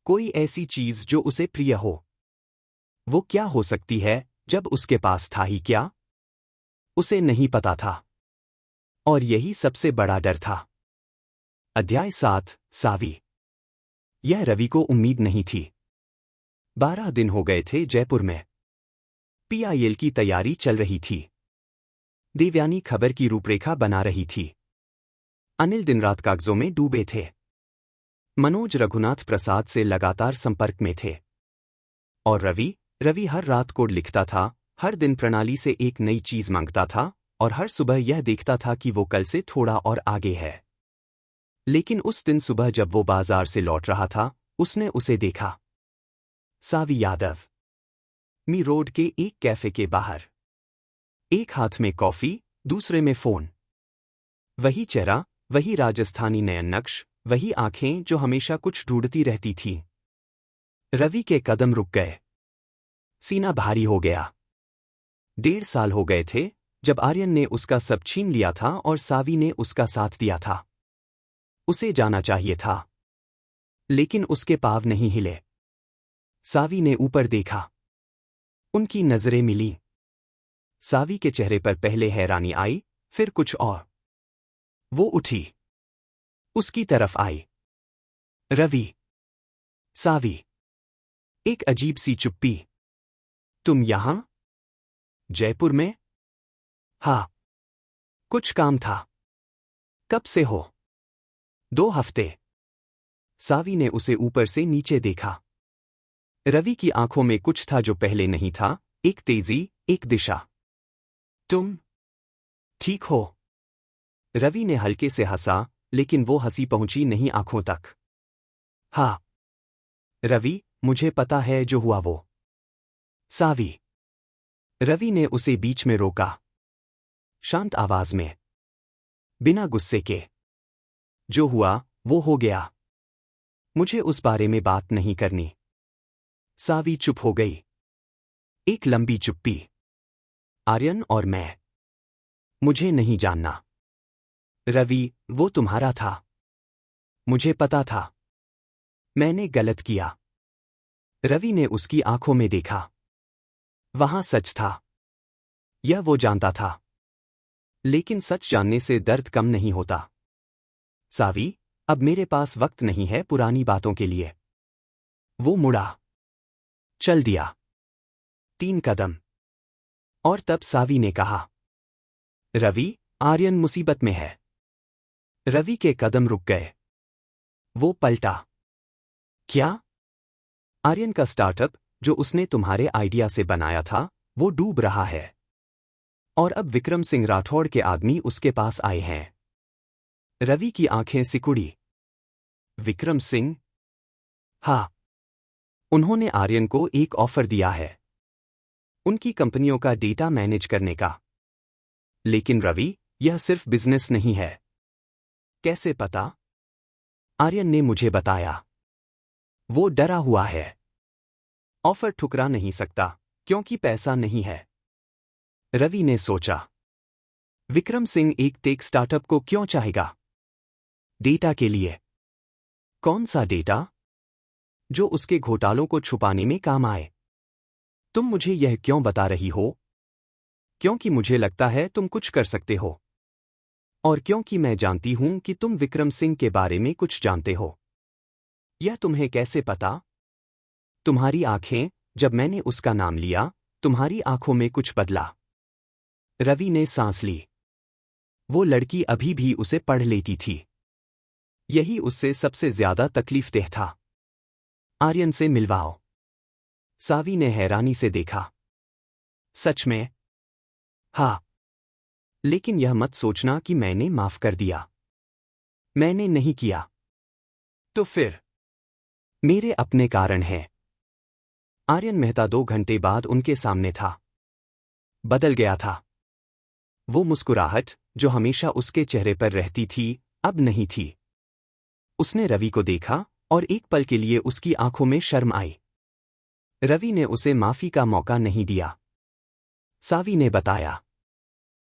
कोई ऐसी चीज जो उसे प्रिय हो। वो क्या हो सकती है जब उसके पास था ही क्या? उसे नहीं पता था, और यही सबसे बड़ा डर था। अध्याय 7, सावी। यह रवि को उम्मीद नहीं थी। 12 दिन हो गए थे जयपुर में। पीआईएल की तैयारी चल रही थी। देवयानी खबर की रूपरेखा बना रही थी। अनिल दिन रात कागजों में डूबे थे। मनोज रघुनाथ प्रसाद से लगातार संपर्क में थे। और रवि हर रात कोड लिखता था, हर दिन प्रणाली से एक नई चीज मांगता था, और हर सुबह यह देखता था कि वो कल से थोड़ा और आगे है। लेकिन उस दिन सुबह जब वो बाजार से लौट रहा था, उसने उसे देखा। सावी यादव, मी रोड के एक कैफे के बाहर, एक हाथ में कॉफी, दूसरे में फोन। वही चेहरा, वही राजस्थानी नयन नक्श, वही आंखें जो हमेशा कुछ ढूंढती रहती थीं। रवि के कदम रुक गए। सीना भारी हो गया। 1.5 साल हो गए थे जब आर्यन ने उसका सब छीन लिया था और सावी ने उसका साथ दिया था। उसे जाना चाहिए था, लेकिन उसके पाँव नहीं हिले। सावी ने ऊपर देखा। उनकी नजरें मिलीं। सावी के चेहरे पर पहले हैरानी आई, फिर कुछ और। वो उठी, उसकी तरफ आई। रवि। सावी। एक अजीब सी चुप्पी। तुम यहां? जयपुर में? हाँ। कुछ काम था। कब से हो? 2 हफ्ते। सावी ने उसे ऊपर से नीचे देखा। रवि की आंखों में कुछ था जो पहले नहीं था, एक तेजी, एक दिशा। तुम ठीक हो? रवि ने हल्के से हंसा, लेकिन वो हंसी पहुंची नहीं आंखों तक। हाँ। रवि, मुझे पता है जो हुआ वो। सावी। रवि ने उसे बीच में रोका, शांत आवाज में, बिना गुस्से के। जो हुआ वो हो गया। मुझे उस बारे में बात नहीं करनी। सावी चुप हो गई। एक लंबी चुप्पी। आर्यन और मैं। मुझे नहीं जानना। रवि, वो तुम्हारा था। मुझे पता था। मैंने गलत किया। रवि ने उसकी आंखों में देखा। वहां सच था। यह वो जानता था। लेकिन सच जानने से दर्द कम नहीं होता। सावी, अब मेरे पास वक्त नहीं है पुरानी बातों के लिए। वो मुड़ा, चल दिया। 3 कदम। और तब सावी ने कहा, रवि, आर्यन मुसीबत में है। रवि के कदम रुक गए। वो पलटा। क्या? आर्यन का स्टार्टअप, जो उसने तुम्हारे आइडिया से बनाया था, वो डूब रहा है। और अब विक्रम सिंह राठौड़ के आदमी उसके पास आए हैं। रवि की आंखें सिकुड़ी। विक्रम सिंह? हाँ। उन्होंने आर्यन को एक ऑफर दिया है, उनकी कंपनियों का डेटा मैनेज करने का। लेकिन रवि, यह सिर्फ बिजनेस नहीं है। कैसे पता? आर्यन ने मुझे बताया। वो डरा हुआ है। ऑफर ठुकरा नहीं सकता, क्योंकि पैसा नहीं है। रवि ने सोचा। विक्रम सिंह एक टेक स्टार्टअप को क्यों चाहेगा? डेटा के लिए। कौन सा डेटा? जो उसके घोटालों को छुपाने में काम आए। तुम मुझे यह क्यों बता रही हो? क्योंकि मुझे लगता है तुम कुछ कर सकते हो। और क्योंकि मैं जानती हूं कि तुम विक्रम सिंह के बारे में कुछ जानते हो। यह तुम्हें कैसे पता? तुम्हारी आंखें, जब मैंने उसका नाम लिया, तुम्हारी आंखों में कुछ बदला। रवि ने सांस ली। वो लड़की अभी भी उसे पढ़ लेती थी। यही उससे सबसे ज्यादा तकलीफदेह था। आर्यन से मिलवाओ। सावी ने हैरानी से देखा। सच में? हाँ। लेकिन यह मत सोचना कि मैंने माफ कर दिया। मैंने नहीं किया। तो फिर? मेरे अपने कारण हैं। आर्यन मेहता 2 घंटे बाद उनके सामने था। बदल गया था। वो मुस्कुराहट, जो हमेशा उसके चेहरे पर रहती थी, अब नहीं थी। उसने रवि को देखा, और एक पल के लिए उसकी आंखों में शर्म आई। रवि ने उसे माफी का मौका नहीं दिया। सावी ने बताया,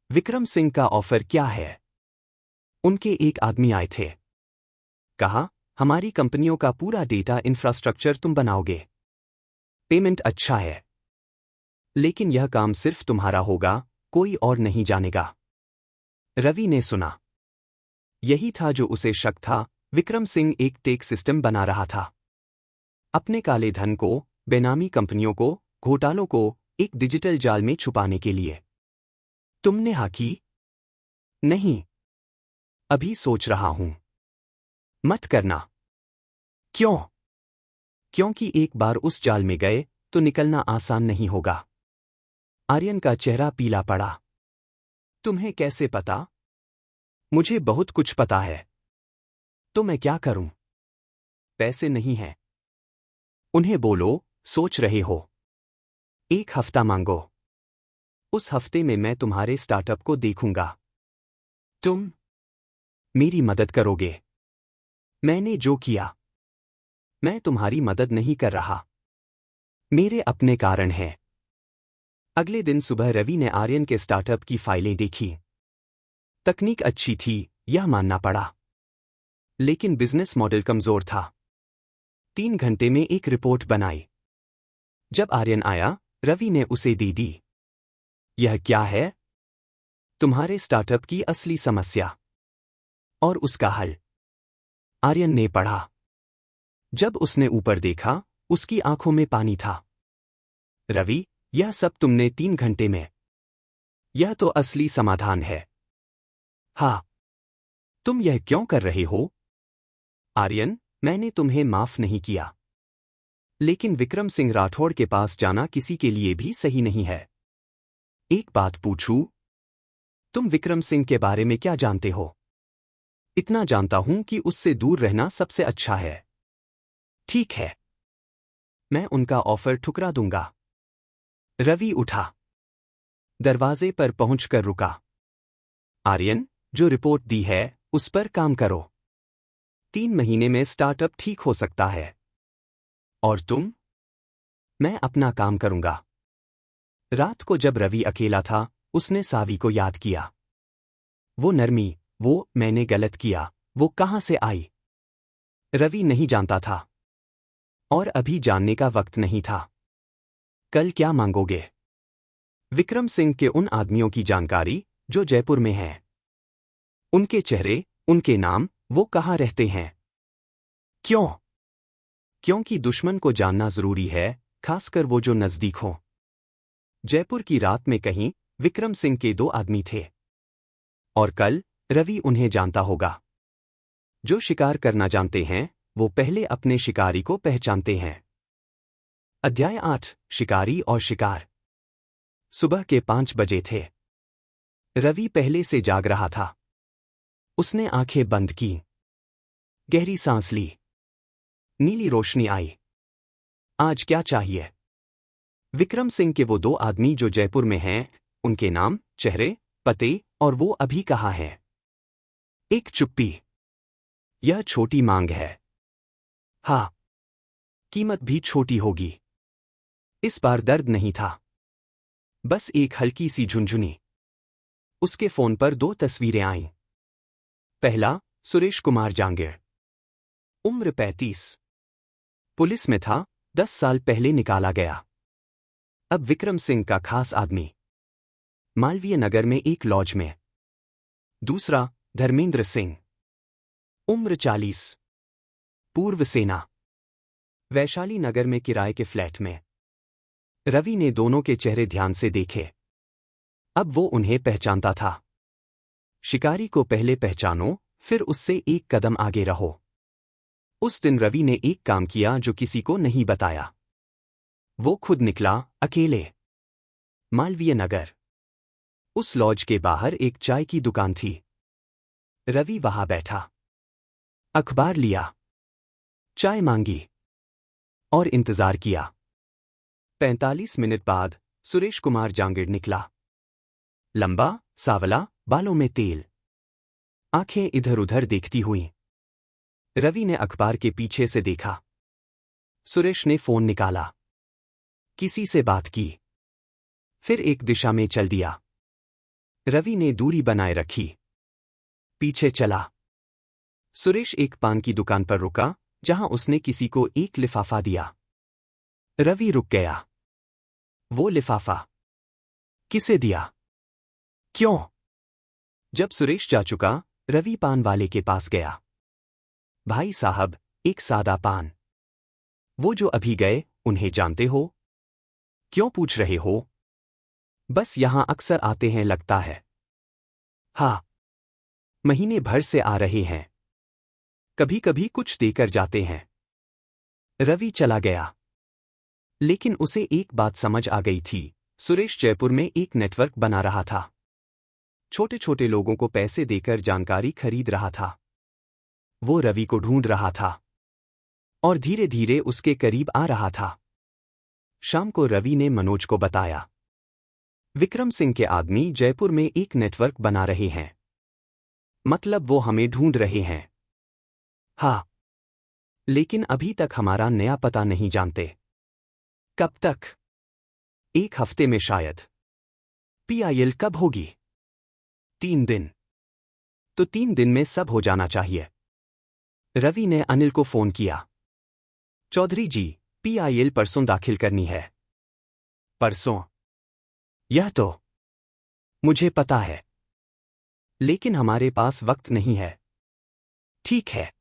विक्रम सिंह का ऑफर क्या है? उनके एक आदमी आए थे। कहा, हमारी कंपनियों का पूरा डेटा इंफ्रास्ट्रक्चर तुम बनाओगे। पेमेंट अच्छा है, लेकिन यह काम सिर्फ तुम्हारा होगा, कोई और नहीं जानेगा। रवि ने सुना। यही था जो उसे शक था, विक्रम सिंह एक टेक सिस्टम बना रहा था। अपने काले धन को, बेनामी कंपनियों को, घोटालों को एक डिजिटल जाल में छुपाने के लिए। तुमने हाँ की? नहीं, अभी सोच रहा हूं। मत करना। क्यों? क्योंकि एक बार उस जाल में गए तो निकलना आसान नहीं होगा। आर्यन का चेहरा पीला पड़ा। तुम्हें कैसे पता? मुझे बहुत कुछ पता है। तो मैं क्या करूं? पैसे नहीं हैं। उन्हें बोलो, सोच रहे हो। 1 हफ्ता मांगो। उस हफ्ते में मैं तुम्हारे स्टार्टअप को देखूंगा। तुम मेरी मदद करोगे। मैंने जो किया। मैं तुम्हारी मदद नहीं कर रहा। मेरे अपने कारण हैं। अगले दिन सुबह रवि ने आर्यन के स्टार्टअप की फाइलें देखी। तकनीक अच्छी थी, यह मानना पड़ा। लेकिन बिजनेस मॉडल कमजोर था। 3 घंटे में एक रिपोर्ट बनाई। जब आर्यन आया, रवि ने उसे दे दी। यह क्या है? तुम्हारे स्टार्टअप की असली समस्या और उसका हल। आर्यन ने पढ़ा। जब उसने ऊपर देखा, उसकी आंखों में पानी था। रवि, यह सब तुमने 3 घंटे में? यह तो असली समाधान है। हाँ। तुम यह क्यों कर रहे हो? आर्यन, मैंने तुम्हें माफ नहीं किया। लेकिन विक्रम सिंह राठौड़ के पास जाना किसी के लिए भी सही नहीं है। एक बात पूछूं? तुम विक्रम सिंह के बारे में क्या जानते हो? इतना जानता हूं कि उससे दूर रहना सबसे अच्छा है। ठीक है। मैं उनका ऑफर ठुकरा दूंगा। रवि उठा। दरवाजे पर पहुंचकर रुका। आर्यन, जो रिपोर्ट दी है, उस पर काम करो। 3 महीने में स्टार्टअप ठीक हो सकता है। और तुम? मैं अपना काम करूंगा। रात को जब रवि अकेला था, उसने सावी को याद किया। वो नरमी, वो मैंने गलत किया, वो कहां से आई? रवि नहीं जानता था। और अभी जानने का वक्त नहीं था। कल क्या मांगोगे? विक्रम सिंह के उन आदमियों की जानकारी जो जयपुर में हैं। उनके चेहरे, उनके नाम, वो कहाँ रहते हैं। क्यों? क्योंकि दुश्मन को जानना जरूरी है, खासकर वो जो नजदीक हो। जयपुर की रात में कहीं विक्रम सिंह के 2 आदमी थे। और कल रवि उन्हें जानता होगा। जो शिकार करना जानते हैं, वो पहले अपने शिकारी को पहचानते हैं। अध्याय 8, शिकारी और शिकार। सुबह के 5 बजे थे। रवि पहले से जाग रहा था। उसने आंखें बंद की। गहरी सांस ली। नीली रोशनी आई। आज क्या चाहिए? विक्रम सिंह के वो 2 आदमी जो जयपुर में हैं, उनके नाम, चेहरे, पते और वो अभी कहाँ हैं। एक चुप्पी। यह छोटी मांग है। हाँ। कीमत भी छोटी होगी। इस बार दर्द नहीं था। बस एक हल्की सी झुनझुनी। उसके फोन पर 2 तस्वीरें आईं। पहला, सुरेश कुमार जांगिड़। उम्र 35। पुलिस में था, 10 साल पहले निकाला गया। अब विक्रम सिंह का खास आदमी। मालवीय नगर में एक लॉज में। दूसरा, धर्मेंद्र सिंह। उम्र 40। पूर्व सेना। वैशाली नगर में किराए के फ्लैट में। रवि ने दोनों के चेहरे ध्यान से देखे। अब वो उन्हें पहचानता था। शिकारी को पहले पहचानो, फिर उससे एक कदम आगे रहो। उस दिन रवि ने एक काम किया जो किसी को नहीं बताया। वो खुद निकला, अकेले। मालवीय नगर। उस लॉज के बाहर एक चाय की दुकान थी। रवि वहां बैठा। अखबार लिया। चाय मांगी। और इंतजार किया। 45 मिनट बाद सुरेश कुमार जांगिड़ निकला। लंबा, सावला, बालों में तेल। आंखें इधर उधर देखती हुई। रवि ने अखबार के पीछे से देखा। सुरेश ने फोन निकाला। किसी से बात की, फिर एक दिशा में चल दिया। रवि ने दूरी बनाए रखी, पीछे चला। सुरेश एक पान की दुकान पर रुका, जहां उसने किसी को एक लिफाफा दिया। रवि रुक गया। वो लिफाफा किसे दिया? क्यों? जब सुरेश जा चुका, रवि पान वाले के पास गया। भाई साहब, एक सादा पान। वो जो अभी गए, उन्हें जानते हो? क्यों पूछ रहे हो? बस यहां अक्सर आते हैं लगता है। हाँ, महीने भर से आ रहे हैं। कभी कभी कुछ देकर जाते हैं। रवि चला गया। लेकिन उसे एक बात समझ आ गई थी, सुरेश जयपुर में एक नेटवर्क बना रहा था। छोटे छोटे लोगों को पैसे देकर जानकारी खरीद रहा था। वो रवि को ढूंढ रहा था और धीरे धीरे उसके करीब आ रहा था। शाम को रवि ने मनोज को बताया, विक्रम सिंह के आदमी जयपुर में एक नेटवर्क बना रहे हैं। मतलब वो हमें ढूंढ रहे हैं। हाँ, लेकिन अभी तक हमारा नया पता नहीं जानते। कब तक? 1 हफ्ते में शायद। PIL कब होगी? 3 दिन। तो 3 दिन में सब हो जाना चाहिए। रवि ने अनिल को फोन किया। चौधरी जी, PIL परसों दाखिल करनी है। परसों? यह तो मुझे पता है, लेकिन हमारे पास वक्त नहीं है। ठीक है,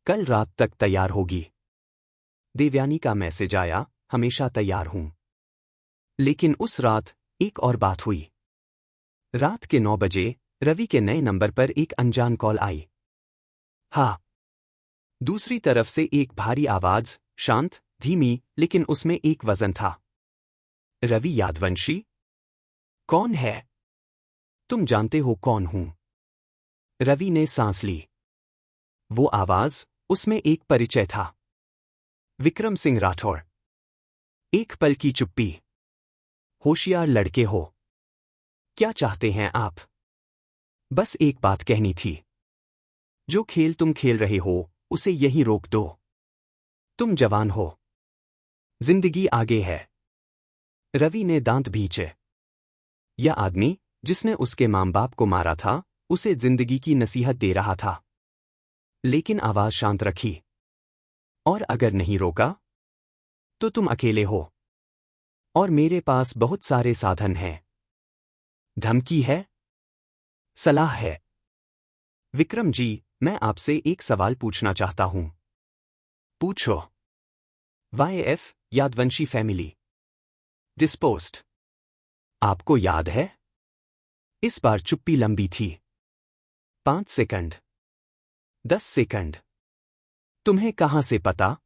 कल रात तक तैयार होगी। देवयानी का मैसेज आया, हमेशा तैयार हूं। लेकिन उस रात एक और बात हुई। रात के 9 बजे रवि के नए नंबर पर एक अनजान कॉल आई। हाँ। दूसरी तरफ से एक भारी आवाज, शांत, धीमी, लेकिन उसमें एक वजन था। रवि यादवंशी? कौन है? तुम जानते हो कौन हूं? रवि ने सांस ली। वो आवाज, उसमें एक परिचय था। विक्रम सिंह राठौर। एक पल की चुप्पी। होशियार लड़के हो। क्या चाहते हैं आप? बस एक बात कहनी थी। जो खेल तुम खेल रहे हो, उसे यहीं रोक दो। तुम जवान हो। जिंदगी आगे है। रवि ने दांत भींचे। यह आदमी, जिसने उसके मां बाप को मारा था, उसे जिंदगी की नसीहत दे रहा था। लेकिन आवाज शांत रखी। और अगर नहीं रोका, तो तुम अकेले हो। और मेरे पास बहुत सारे साधन हैं। धमकी है? सलाह है? विक्रम जी, मैं आपसे एक सवाल पूछना चाहता हूं। पूछो। YF, Yadavanshi family disposed. आपको याद है? इस बार चुप्पी लंबी थी। 5 सेकंड। 10 सेकंड। तुम्हें कहां से पता?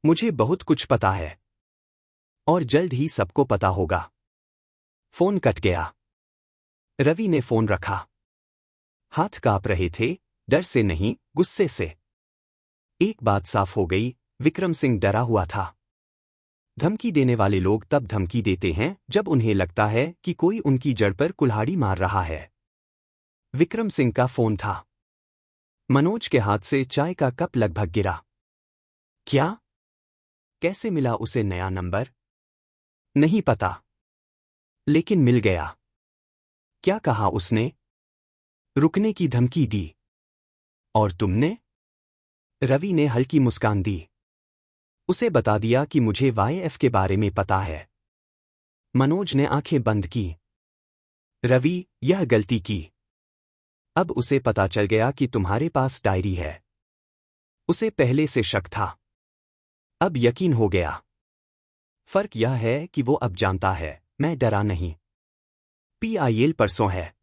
मुझे बहुत कुछ पता है। और जल्द ही सबको पता होगा। फोन कट गया। रवि ने फोन रखा। हाथ कांप रहे थे, डर से नहीं, गुस्से से। एक बात साफ हो गई, विक्रम सिंह डरा हुआ था। धमकी देने वाले लोग तब धमकी देते हैं जब उन्हें लगता है कि कोई उनकी जड़ पर कुल्हाड़ी मार रहा है। विक्रम सिंह का फोन था। मनोज के हाथ से चाय का कप लगभग गिरा। क्या? कैसे मिला उसे नया नंबर? नहीं पता। लेकिन मिल गया। क्या कहा उसने? रुकने की धमकी दी। और तुमने? रवि ने हल्की मुस्कान दी। उसे बता दिया कि मुझे YF के बारे में पता है। मनोज ने आंखें बंद की। रवि, यह गलती की। अब उसे पता चल गया कि तुम्हारे पास डायरी है। उसे पहले से शक था। अब यकीन हो गया। फर्क यह है कि वो अब जानता है, मैं डरा नहीं। PIL परसों है।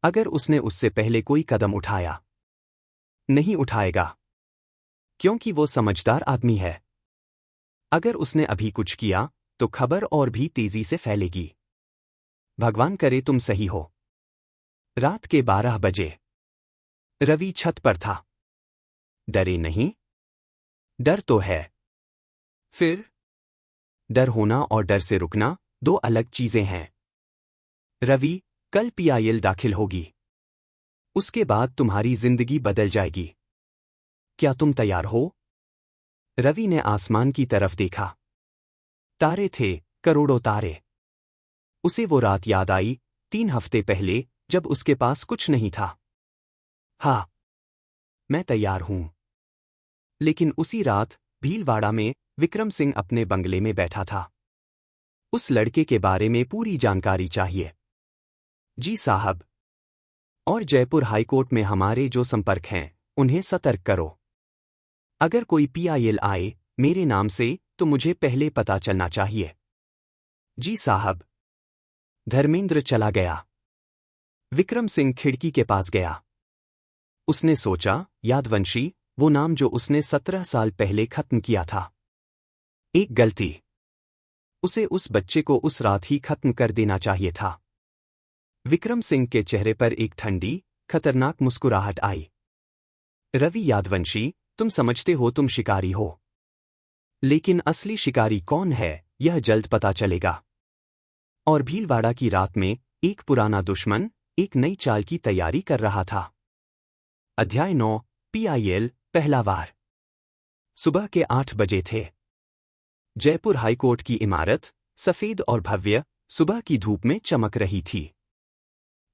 अगर उसने उससे पहले कोई कदम उठाया, नहीं उठाएगा। क्योंकि वो समझदार आदमी है। अगर उसने अभी कुछ किया, तो खबर और भी तेजी से फैलेगी। भगवान करे तुम सही हो। रात के 12 बजे रवि छत पर था। डरे नहीं? डर तो है। फिर? डर होना और डर से रुकना, 2 अलग चीजें हैं। रवि, कल PIL दाखिल होगी। उसके बाद तुम्हारी जिंदगी बदल जाएगी। क्या तुम तैयार हो? रवि ने आसमान की तरफ देखा। तारे थे, करोड़ों तारे। उसे वो रात याद आई, 3 हफ्ते पहले, जब उसके पास कुछ नहीं था। हाँ, मैं तैयार हूं। लेकिन उसी रात भीलवाड़ा में विक्रम सिंह अपने बंगले में बैठा था। उस लड़के के बारे में पूरी जानकारी चाहिए। जी साहब। और जयपुर हाईकोर्ट में हमारे जो संपर्क हैं, उन्हें सतर्क करो। अगर कोई पीआईएल आए मेरे नाम से, तो मुझे पहले पता चलना चाहिए। जी साहब। धर्मेंद्र चला गया। विक्रम सिंह खिड़की के पास गया। उसने सोचा, यादवंशी, वो नाम जो उसने 17 साल पहले खत्म किया था। एक गलती। उसे उस बच्चे को उस रात ही खत्म कर देना चाहिए था। विक्रम सिंह के चेहरे पर एक ठंडी, खतरनाक मुस्कुराहट आई। रवि यादवंशी, तुम समझते हो तुम शिकारी हो। लेकिन असली शिकारी कौन है, यह जल्द पता चलेगा। और भीलवाड़ा की रात में एक पुराना दुश्मन एक नई चाल की तैयारी कर रहा था। अध्याय 9, पीआईएल, पहला वार। सुबह के 8 बजे थे। जयपुर हाईकोर्ट की इमारत, सफेद और भव्य, सुबह की धूप में चमक रही थी।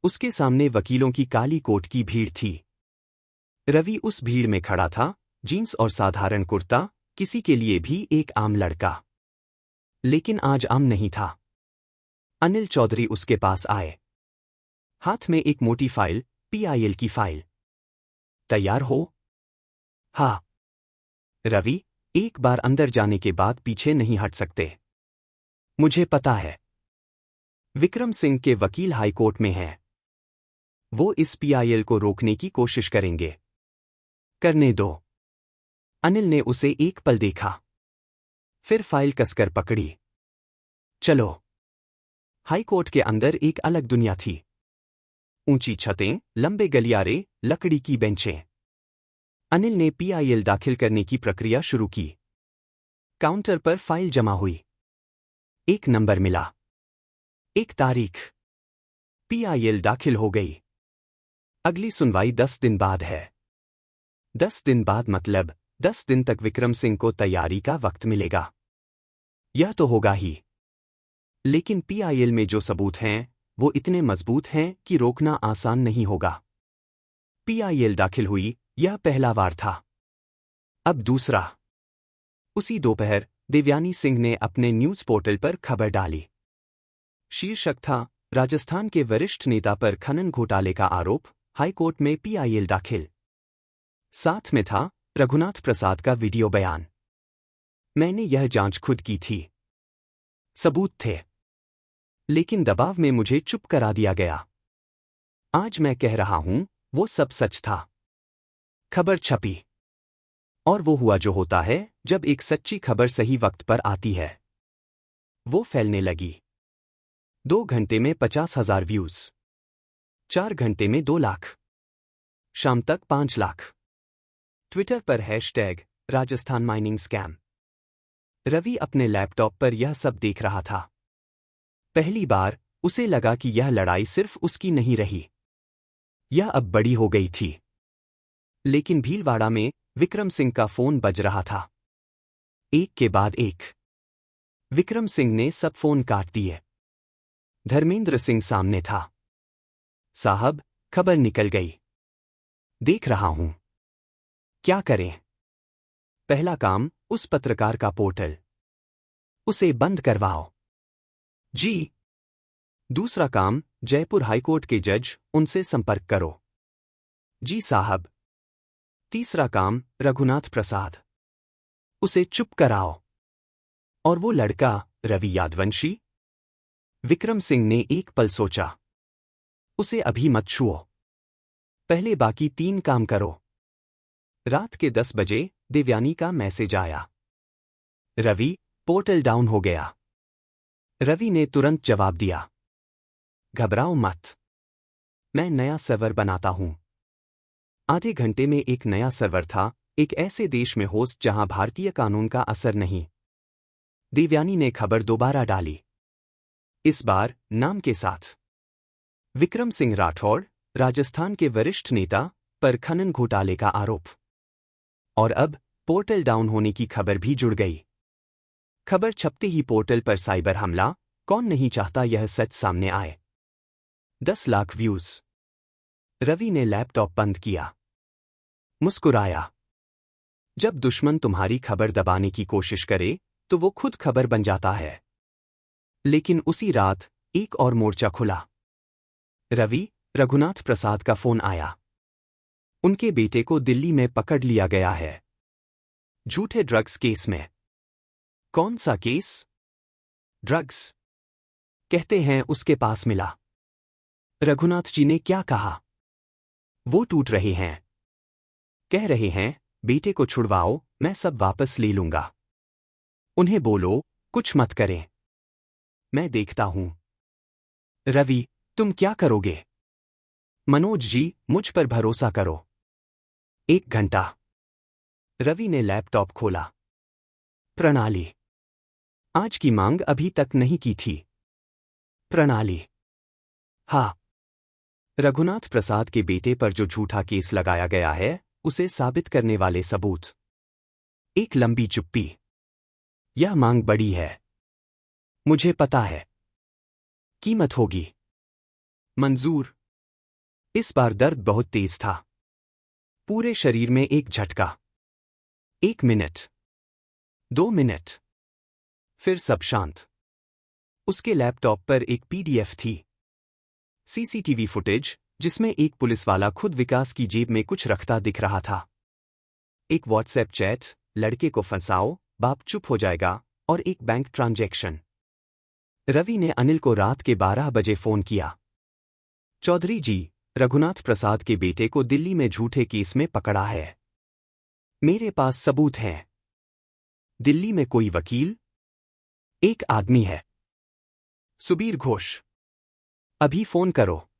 उसके सामने वकीलों की काली कोट की भीड़ थी। रवि उस भीड़ में खड़ा था, जीन्स और साधारण कुर्ता, किसी के लिए भी एक आम लड़का। लेकिन आज आम नहीं था। अनिल चौधरी उसके पास आए। हाथ में एक मोटी फाइल, पीआईएल की फाइल। तैयार हो? हाँ। रवि, एक बार अंदर जाने के बाद पीछे नहीं हट सकते। मुझे पता है। विक्रम सिंह के वकील हाईकोर्ट में हैं। वो इस पीआईएल को रोकने की कोशिश करेंगे। करने दो। अनिल ने उसे एक पल देखा। फिर फाइल कसकर पकड़ी। चलो। हाईकोर्ट के अंदर एक अलग दुनिया थी। ऊंची छतें, लंबे गलियारे, लकड़ी की बेंचें। अनिल ने पीआईएल दाखिल करने की प्रक्रिया शुरू की। काउंटर पर फाइल जमा हुई। एक नंबर मिला। एक तारीख। पीआईएल दाखिल हो गई। अगली सुनवाई 10 दिन बाद है। 10 दिन बाद मतलब 10 दिन तक विक्रम सिंह को तैयारी का वक्त मिलेगा। यह तो होगा ही। लेकिन पीआईएल में जो सबूत हैं, वो इतने मजबूत हैं कि रोकना आसान नहीं होगा। पीआईएल दाखिल हुई, यह पहला वार था। अब दूसरा। उसी दोपहर देवयानी सिंह ने अपने न्यूज पोर्टल पर खबर डाली। शीर्षक था, राजस्थान के वरिष्ठ नेता पर खनन घोटाले का आरोप, हाईकोर्ट में पीआईएल दाखिल। साथ में था रघुनाथ प्रसाद का वीडियो बयान। मैंने यह जांच खुद की थी। सबूत थे। लेकिन दबाव में मुझे चुप करा दिया गया। आज मैं कह रहा हूं, वो सब सच था। खबर छपी। और वो हुआ जो होता है जब एक सच्ची खबर सही वक्त पर आती है। वो फैलने लगी। 2 घंटे में 50,000 व्यूज। 4 घंटे में 2 लाख। शाम तक 5 लाख। ट्विटर पर hashtag Rajasthan mining scam. Ravi अपने लैपटॉप पर यह सब देख रहा था। पहली बार उसे लगा कि यह लड़ाई सिर्फ उसकी नहीं रही। यह अब बड़ी हो गई थी। लेकिन भीलवाड़ा में विक्रम सिंह का फोन बज रहा था। एक के बाद एक। विक्रम सिंह ने सब फोन काट दिए। धर्मेंद्र सिंह सामने था। साहब, खबर निकल गई। देख रहा हूं। क्या करें? पहला काम, उस पत्रकार का पोर्टल। उसे बंद करवाओ। जी। दूसरा काम, जयपुर हाईकोर्ट के जज, उनसे संपर्क करो। जी साहब। तीसरा काम, रघुनाथ प्रसाद। उसे चुप कराओ। और वो लड़का, रवि यादवंशी? विक्रम सिंह ने एक पल सोचा। उसे अभी मत छुओ। पहले बाकी 3 काम करो। रात के 10 बजे देवयानी का मैसेज आया। रवि, पोर्टल डाउन हो गया। रवि ने तुरंत जवाब दिया। घबराओ मत। मैं नया सर्वर बनाता हूं। आधे घंटे में एक नया सर्वर था, एक ऐसे देश में होस्ट जहां भारतीय कानून का असर नहीं। देवयानी ने खबर दोबारा डाली। इस बार नाम के साथ। विक्रम सिंह राठौड़, राजस्थान के वरिष्ठ नेता, पर खनन घोटाले का आरोप। और अब पोर्टल डाउन होने की खबर भी जुड़ गई। खबर छपते ही पोर्टल पर साइबर हमला, कौन नहीं चाहता यह सच सामने आए। 10 लाख व्यूज। रवि ने लैपटॉप बंद किया, मुस्कुराया। जब दुश्मन तुम्हारी खबर दबाने की कोशिश करे तो वो खुद खबर बन जाता है। लेकिन उसी रात एक और मोर्चा खुला। रवि, रघुनाथ प्रसाद का फोन आया। उनके बेटे को दिल्ली में पकड़ लिया गया है, झूठे ड्रग्स केस में। कौन सा केस? ड्रग्स। कहते हैं उसके पास मिला। रघुनाथ जी ने क्या कहा? वो टूट रहे हैं। कह रहे हैं, बेटे को छुड़वाओ, मैं सब वापस ले लूंगा। उन्हें बोलो, कुछ मत करें, मैं देखता हूं। रवि, तुम क्या करोगे? मनोज जी, मुझ पर भरोसा करो। 1 घंटा। रवि ने लैपटॉप खोला। प्रणाली। आज की मांग अभी तक नहीं की थी। प्रणाली। हाँ। रघुनाथ प्रसाद के बेटे पर जो झूठा केस लगाया गया है, उसे साबित करने वाले सबूत। एक लंबी चुप्पी। यह मांग बड़ी है, मुझे पता है। कीमत होगी। मंजूर। इस बार दर्द बहुत तेज था। पूरे शरीर में एक झटका। 1 मिनट, 2 मिनट, फिर सब शांत। उसके लैपटॉप पर एक पीडीएफ थी। सीसीटीवी फुटेज, जिसमें एक पुलिसवाला खुद विकास की जेब में कुछ रखता दिख रहा था। एक व्हाट्सएप चैट, लड़के को फंसाओ, बाप चुप हो जाएगा, और एक बैंक ट्रांजैक्शन। रवि ने अनिल को रात के 12 बजे फोन किया। चौधरी जी, रघुनाथ प्रसाद के बेटे को दिल्ली में झूठे केस में पकड़ा है। मेरे पास सबूत हैं। दिल्ली में कोई वकील? एक आदमी है, सुबीर घोष। अभी फोन करो,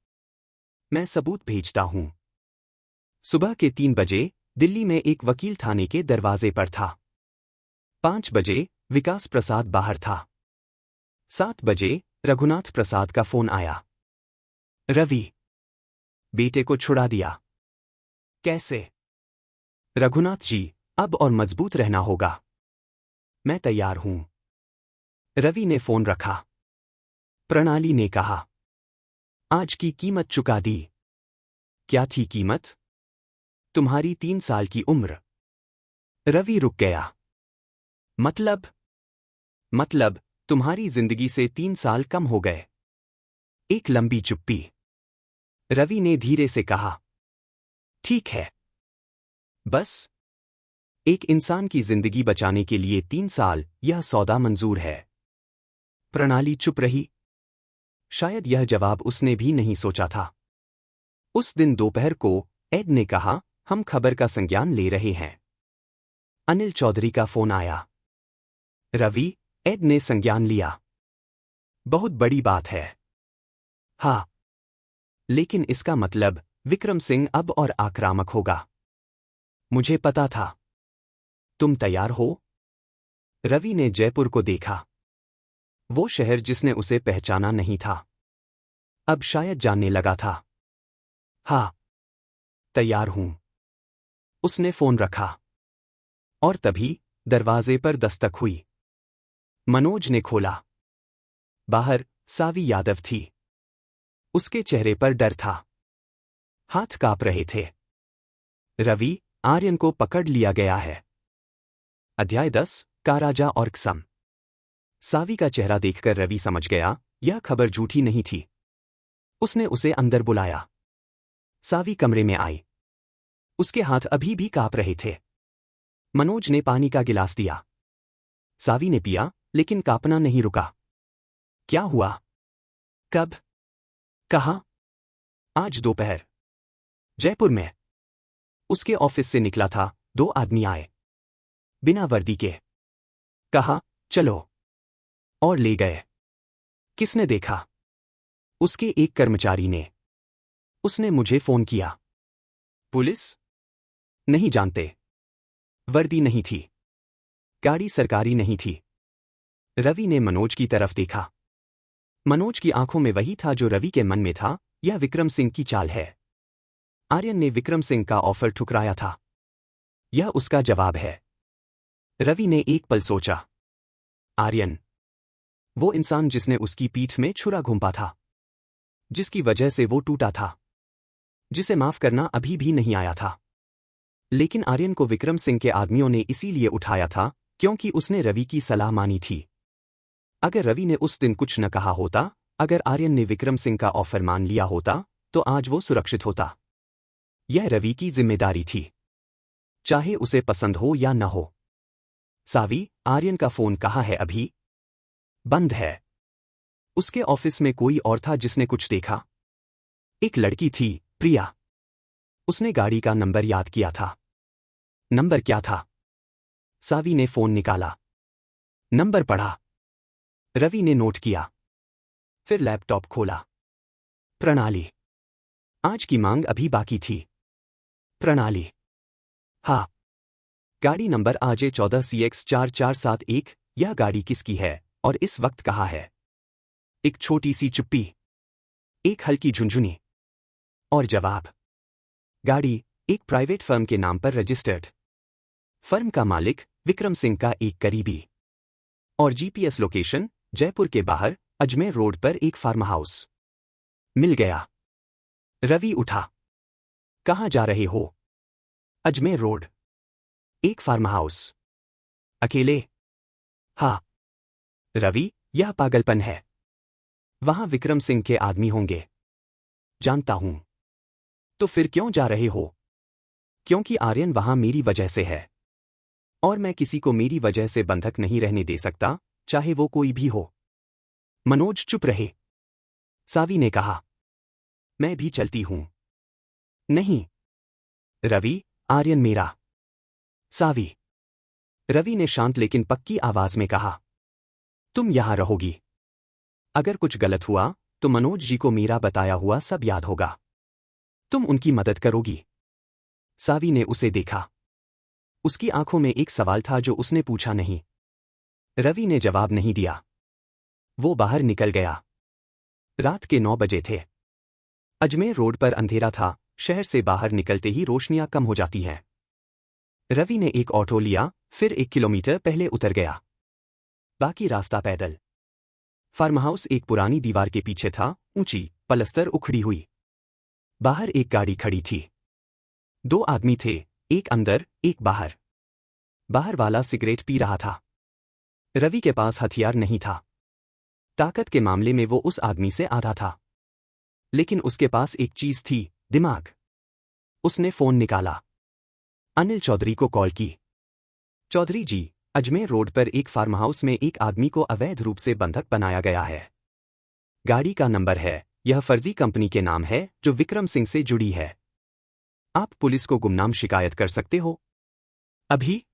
मैं सबूत भेजता हूं। सुबह के 3 बजे दिल्ली में एक वकील थाने के दरवाजे पर था। 5 बजे विकास प्रसाद बाहर था। 7 बजे रघुनाथ प्रसाद का फोन आया। रवि, बेटे को छुड़ा दिया। कैसे? रघुनाथ जी, अब और मजबूत रहना होगा। मैं तैयार हूं। रवि ने फोन रखा। प्रणाली ने कहा, आज की कीमत चुका दी। क्या थी कीमत? तुम्हारी 3 साल की उम्र। रवि रुक गया। मतलब तुम्हारी जिंदगी से 3 साल कम हो गए। एक लंबी चुप्पी। रवि ने धीरे से कहा, ठीक है। बस एक इंसान की जिंदगी बचाने के लिए 3 साल, यह सौदा मंजूर है। प्रणाली चुप रही। शायद यह जवाब उसने भी नहीं सोचा था। उस दिन दोपहर को एड ने कहा, हम खबर का संज्ञान ले रहे हैं। अनिल चौधरी का फोन आया। रवि, एड ने संज्ञान लिया। बहुत बड़ी बात है। हाँ, लेकिन इसका मतलब विक्रम सिंह अब और आक्रामक होगा। मुझे पता था। तुम तैयार हो? रवि ने जयपुर को देखा। वो शहर जिसने उसे पहचाना नहीं था, अब शायद जानने लगा था। हाँ, तैयार हूं। उसने फोन रखा। और तभी दरवाजे पर दस्तक हुई। मनोज ने खोला। बाहर सावी यादव थी। उसके चेहरे पर डर था। हाथ कांप रहे थे। रवि, आर्यन को पकड़ लिया गया है। अध्याय 10, काराजा और कसम। सावी का चेहरा देखकर रवि समझ गया, यह खबर झूठी नहीं थी। उसने उसे अंदर बुलाया। सावी कमरे में आई। उसके हाथ अभी भी कांप रहे थे। मनोज ने पानी का गिलास दिया। सावी ने पिया, लेकिन कांपना नहीं रुका। क्या हुआ? कब? कहाँ? आज दोपहर, जयपुर में। उसके ऑफिस से निकला था, 2 आदमी आए, बिना वर्दी के। कहा, चलो, और ले गए। किसने देखा? उसके एक कर्मचारी ने। उसने मुझे फोन किया। पुलिस? नहीं जानते। वर्दी नहीं थी। गाड़ी सरकारी नहीं थी। रवि ने मनोज की तरफ देखा। मनोज की आंखों में वही था जो रवि के मन में था, यह विक्रम सिंह की चाल है। आर्यन ने विक्रम सिंह का ऑफर ठुकराया था। यह उसका जवाब है। रवि ने एक पल सोचा। आर्यन, वो इंसान जिसने उसकी पीठ में छुरा घुंपा था, जिसकी वजह से वो टूटा था, जिसे माफ करना अभी भी नहीं आया था। लेकिन आर्यन को विक्रम सिंह के आदमियों ने इसीलिए उठाया था क्योंकि उसने रवि की सलाह मानी थी। अगर रवि ने उस दिन कुछ न कहा होता, अगर आर्यन ने विक्रम सिंह का ऑफर मान लिया होता, तो आज वो सुरक्षित होता। यह रवि की जिम्मेदारी थी, चाहे उसे पसंद हो या न हो। सावी, आर्यन का फोन कहाँ है अभी? बंद है। उसके ऑफिस में कोई और था जिसने कुछ देखा? एक लड़की थी, प्रिया। उसने गाड़ी का नंबर याद किया था। नंबर क्या था? सावी ने फोन निकाला, नंबर पढ़ा। रवि ने नोट किया, फिर लैपटॉप खोला। प्रणाली। आज की मांग अभी बाकी थी। प्रणाली। हाँ। गाड़ी नंबर AJ14CX4471। यह गाड़ी किसकी है और इस वक्त कहाँ है? एक छोटी सी चुप्पी, एक हल्की झुंझुनी और जवाब। गाड़ी एक प्राइवेट फर्म के नाम पर रजिस्टर्ड। फर्म का मालिक विक्रम सिंह का एक करीबी। और जीपीएस लोकेशन जयपुर के बाहर अजमेर रोड पर एक फार्म हाउस। मिल गया। रवि उठा। कहाँ जा रहे हो? अजमेर रोड। एक फार्म हाउस। अकेले? हाँ। रवि, यह पागलपन है। वहां विक्रम सिंह के आदमी होंगे। जानता हूं। तो फिर क्यों जा रहे हो? क्योंकि आर्यन वहां मेरी वजह से है। और मैं किसी को मेरी वजह से बंधक नहीं रहने दे सकता, चाहे वो कोई भी हो। मनोज चुप रहे। सावी ने कहा, मैं भी चलती हूं। नहीं। रवि, आर्यन मेरा। सावी। रवि ने शांत लेकिन पक्की आवाज में कहा, तुम यहां रहोगी। अगर कुछ गलत हुआ तो मनोज जी को मेरा बताया हुआ सब याद होगा। तुम उनकी मदद करोगी। सावी ने उसे देखा। उसकी आंखों में एक सवाल था जो उसने पूछा नहीं। रवि ने जवाब नहीं दिया। वो बाहर निकल गया। रात के 9 बजे थे। अजमेर रोड पर अंधेरा था, शहर से बाहर निकलते ही रोशनियां कम हो जाती हैं। रवि ने एक ऑटो लिया, फिर 1 किलोमीटर पहले उतर गया। बाकी रास्ता पैदल। फार्म हाउस एक पुरानी दीवार के पीछे था, ऊंची, पलस्तर उखड़ी हुई। बाहर एक गाड़ी खड़ी थी। 2 आदमी थे, एक अंदर, एक बाहर। बाहर वाला सिगरेट पी रहा था। रवि के पास हथियार नहीं था। ताकत के मामले में वो उस आदमी से आधा था। लेकिन उसके पास एक चीज थी, दिमाग। उसने फोन निकाला। अनिल चौधरी को कॉल की। चौधरी जी, अजमेर रोड पर एक फार्म हाउस में एक आदमी को अवैध रूप से बंधक बनाया गया है। गाड़ी का नंबर है, यह फर्जी कंपनी के नाम है जो विक्रम सिंह से जुड़ी है। आप पुलिस को गुमनाम शिकायत कर सकते हो। अभी?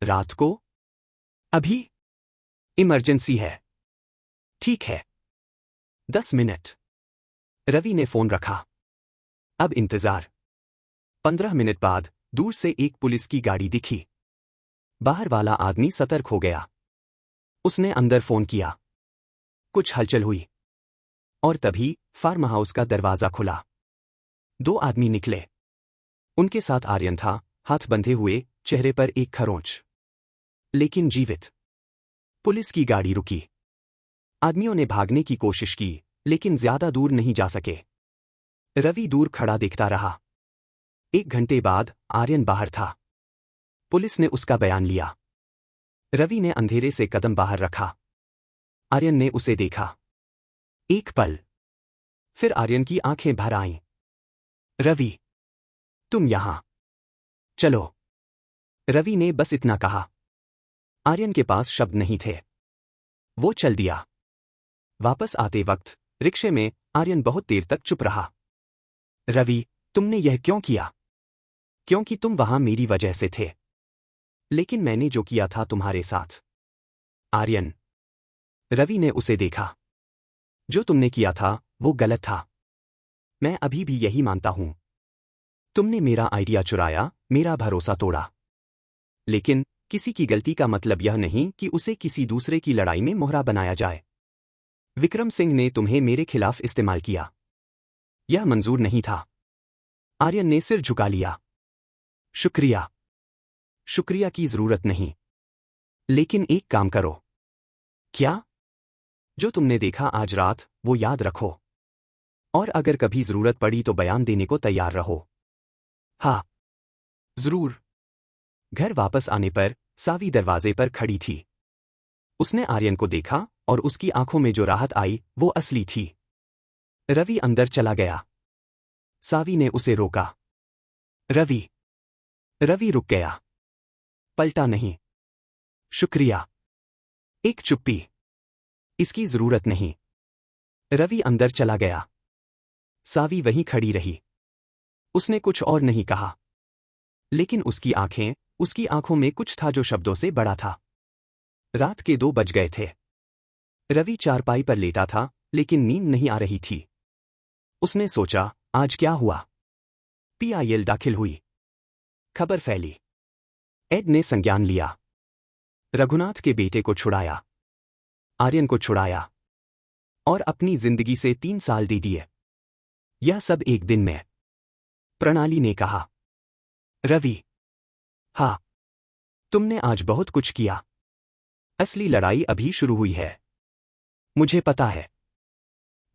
रात को? अभी? इमरजेंसी है। ठीक है। 10 मिनट। रवि ने फोन रखा। अब इंतजार। 15 मिनट बाद दूर से एक पुलिस की गाड़ी दिखी। बाहर वाला आदमी सतर्क हो गया। उसने अंदर फोन किया। कुछ हलचल हुई। और तभी फार्म हाउस का दरवाजा खुला। 2 आदमी निकले। उनके साथ आर्यन था, हाथ बंधे हुए, चेहरे पर एक खरोंच। लेकिन जीवित। पुलिस की गाड़ी रुकी। आदमियों ने भागने की कोशिश की, लेकिन ज्यादा दूर नहीं जा सके। रवि दूर खड़ा देखता रहा। 1 घंटे बाद आर्यन बाहर था। पुलिस ने उसका बयान लिया। रवि ने अंधेरे से कदम बाहर रखा। आर्यन ने उसे देखा। एक पल। फिर आर्यन की आंखें भर आईं। रवि, तुम यहां। चलो। रवि ने बस इतना कहा। आर्यन के पास शब्द नहीं थे। वो चल दिया। वापस आते वक्त रिक्शे में आर्यन बहुत देर तक चुप रहा। रवि, तुमने यह क्यों किया? क्योंकि तुम वहां मेरी वजह से थे। लेकिन मैंने जो किया था तुम्हारे साथ। आर्यन। रवि ने उसे देखा। जो तुमने किया था वो गलत था। मैं अभी भी यही मानता हूं। तुमने मेरा आइडिया चुराया, मेरा भरोसा तोड़ा। लेकिन किसी की गलती का मतलब यह नहीं कि उसे किसी दूसरे की लड़ाई में मोहरा बनाया जाए। विक्रम सिंह ने तुम्हें मेरे खिलाफ इस्तेमाल किया। यह मंजूर नहीं था। आर्यन ने सिर झुका लिया। शुक्रिया। शुक्रिया की जरूरत नहीं। लेकिन एक काम करो। क्या? जो तुमने देखा आज रात वो याद रखो। और अगर कभी जरूरत पड़ी तो बयान देने को तैयार रहो। हाँ, जरूर। घर वापस आने पर सावी दरवाजे पर खड़ी थी। उसने आर्यन को देखा और उसकी आंखों में जो राहत आई वो असली थी। रवि अंदर चला गया। सावी ने उसे रोका। रवि। रवि रुक गया। पलटा नहीं। शुक्रिया। एक चुप्पी। इसकी जरूरत नहीं। रवि अंदर चला गया। सावी वहीं खड़ी रही। उसने कुछ और नहीं कहा। लेकिन उसकी आंखों में कुछ था जो शब्दों से बड़ा था। रात के 2 बज गए थे। रवि चारपाई पर लेटा था, लेकिन नींद नहीं आ रही थी। उसने सोचा, आज क्या हुआ? PIL दाखिल हुई। खबर फैली। एड ने संज्ञान लिया। रघुनाथ के बेटे को छुड़ाया। आर्यन को छुड़ाया। और अपनी जिंदगी से 3 साल दे दिए। यह सब एक दिन में। प्रणाली ने कहा। रवि। हाँ। तुमने आज बहुत कुछ किया। असली लड़ाई अभी शुरू हुई है। मुझे पता है।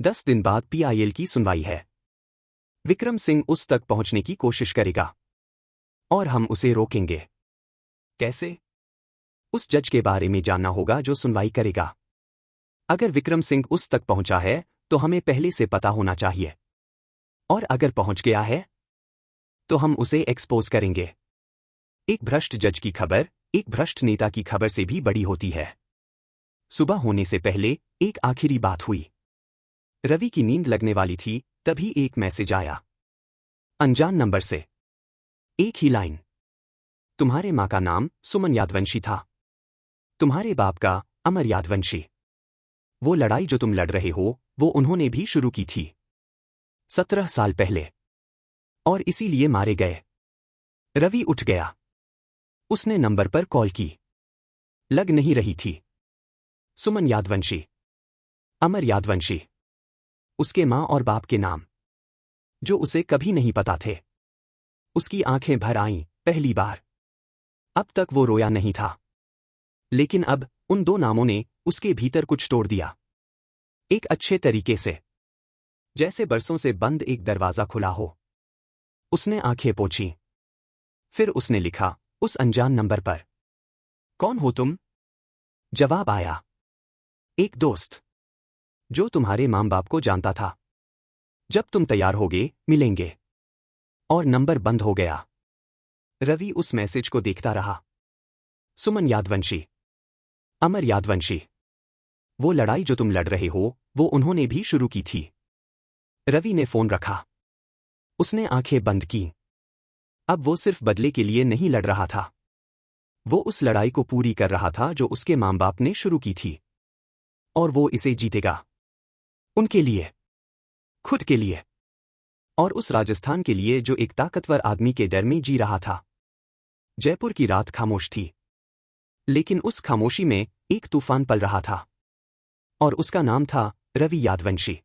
10 दिन बाद PIL की सुनवाई है। विक्रम सिंह उस तक पहुंचने की कोशिश करेगा। और हम उसे रोकेंगे। कैसे? उस जज के बारे में जानना होगा जो सुनवाई करेगा। अगर विक्रम सिंह उस तक पहुंचा है तो हमें पहले से पता होना चाहिए। और अगर पहुंच गया है तो हम उसे एक्सपोज करेंगे। एक भ्रष्ट जज की खबर एक भ्रष्ट नेता की खबर से भी बड़ी होती है। सुबह होने से पहले एक आखिरी बात हुई। रवि की नींद लगने वाली थी, तभी एक मैसेज आया। अनजान नंबर से। एक ही लाइन। तुम्हारे मां का नाम सुमन यादवंशी था। तुम्हारे बाप का अमर यादवंशी। वो लड़ाई जो तुम लड़ रहे हो वो उन्होंने भी शुरू की थी। 17 साल पहले। और इसीलिए मारे गए। रवि उठ गया। उसने नंबर पर कॉल की। लग नहीं रही थी। सुमन यादवंशी। अमर यादवंशी। उसके मां और बाप के नाम जो उसे कभी नहीं पता थे। उसकी आंखें भर आईं पहली बार। अब तक वो रोया नहीं था। लेकिन अब उन 2 नामों ने उसके भीतर कुछ तोड़ दिया। एक अच्छे तरीके से। जैसे बरसों से बंद एक दरवाजा खुला हो। उसने आंखें पोंछीं। फिर उसने लिखा, उस अनजान नंबर पर। कौन हो तुम? जवाब आया। एक दोस्त। जो तुम्हारे मां बाप को जानता था। जब तुम तैयार होगे मिलेंगे। और नंबर बंद हो गया। रवि उस मैसेज को देखता रहा। सुमन यादवंशी। अमर यादवंशी। वो लड़ाई जो तुम लड़ रहे हो वो उन्होंने भी शुरू की थी। रवि ने फोन रखा। उसने आंखें बंद की। अब वो सिर्फ बदले के लिए नहीं लड़ रहा था। वो उस लड़ाई को पूरी कर रहा था जो उसके मां बाप ने शुरू की थी। और वो इसे जीतेगा। उनके लिए। खुद के लिए। और उस राजस्थान के लिए जो एक ताकतवर आदमी के डर में जी रहा था। जयपुर की रात खामोश थी। लेकिन उस खामोशी में एक तूफान पल रहा था। और उसका नाम था रवि यादवंशी।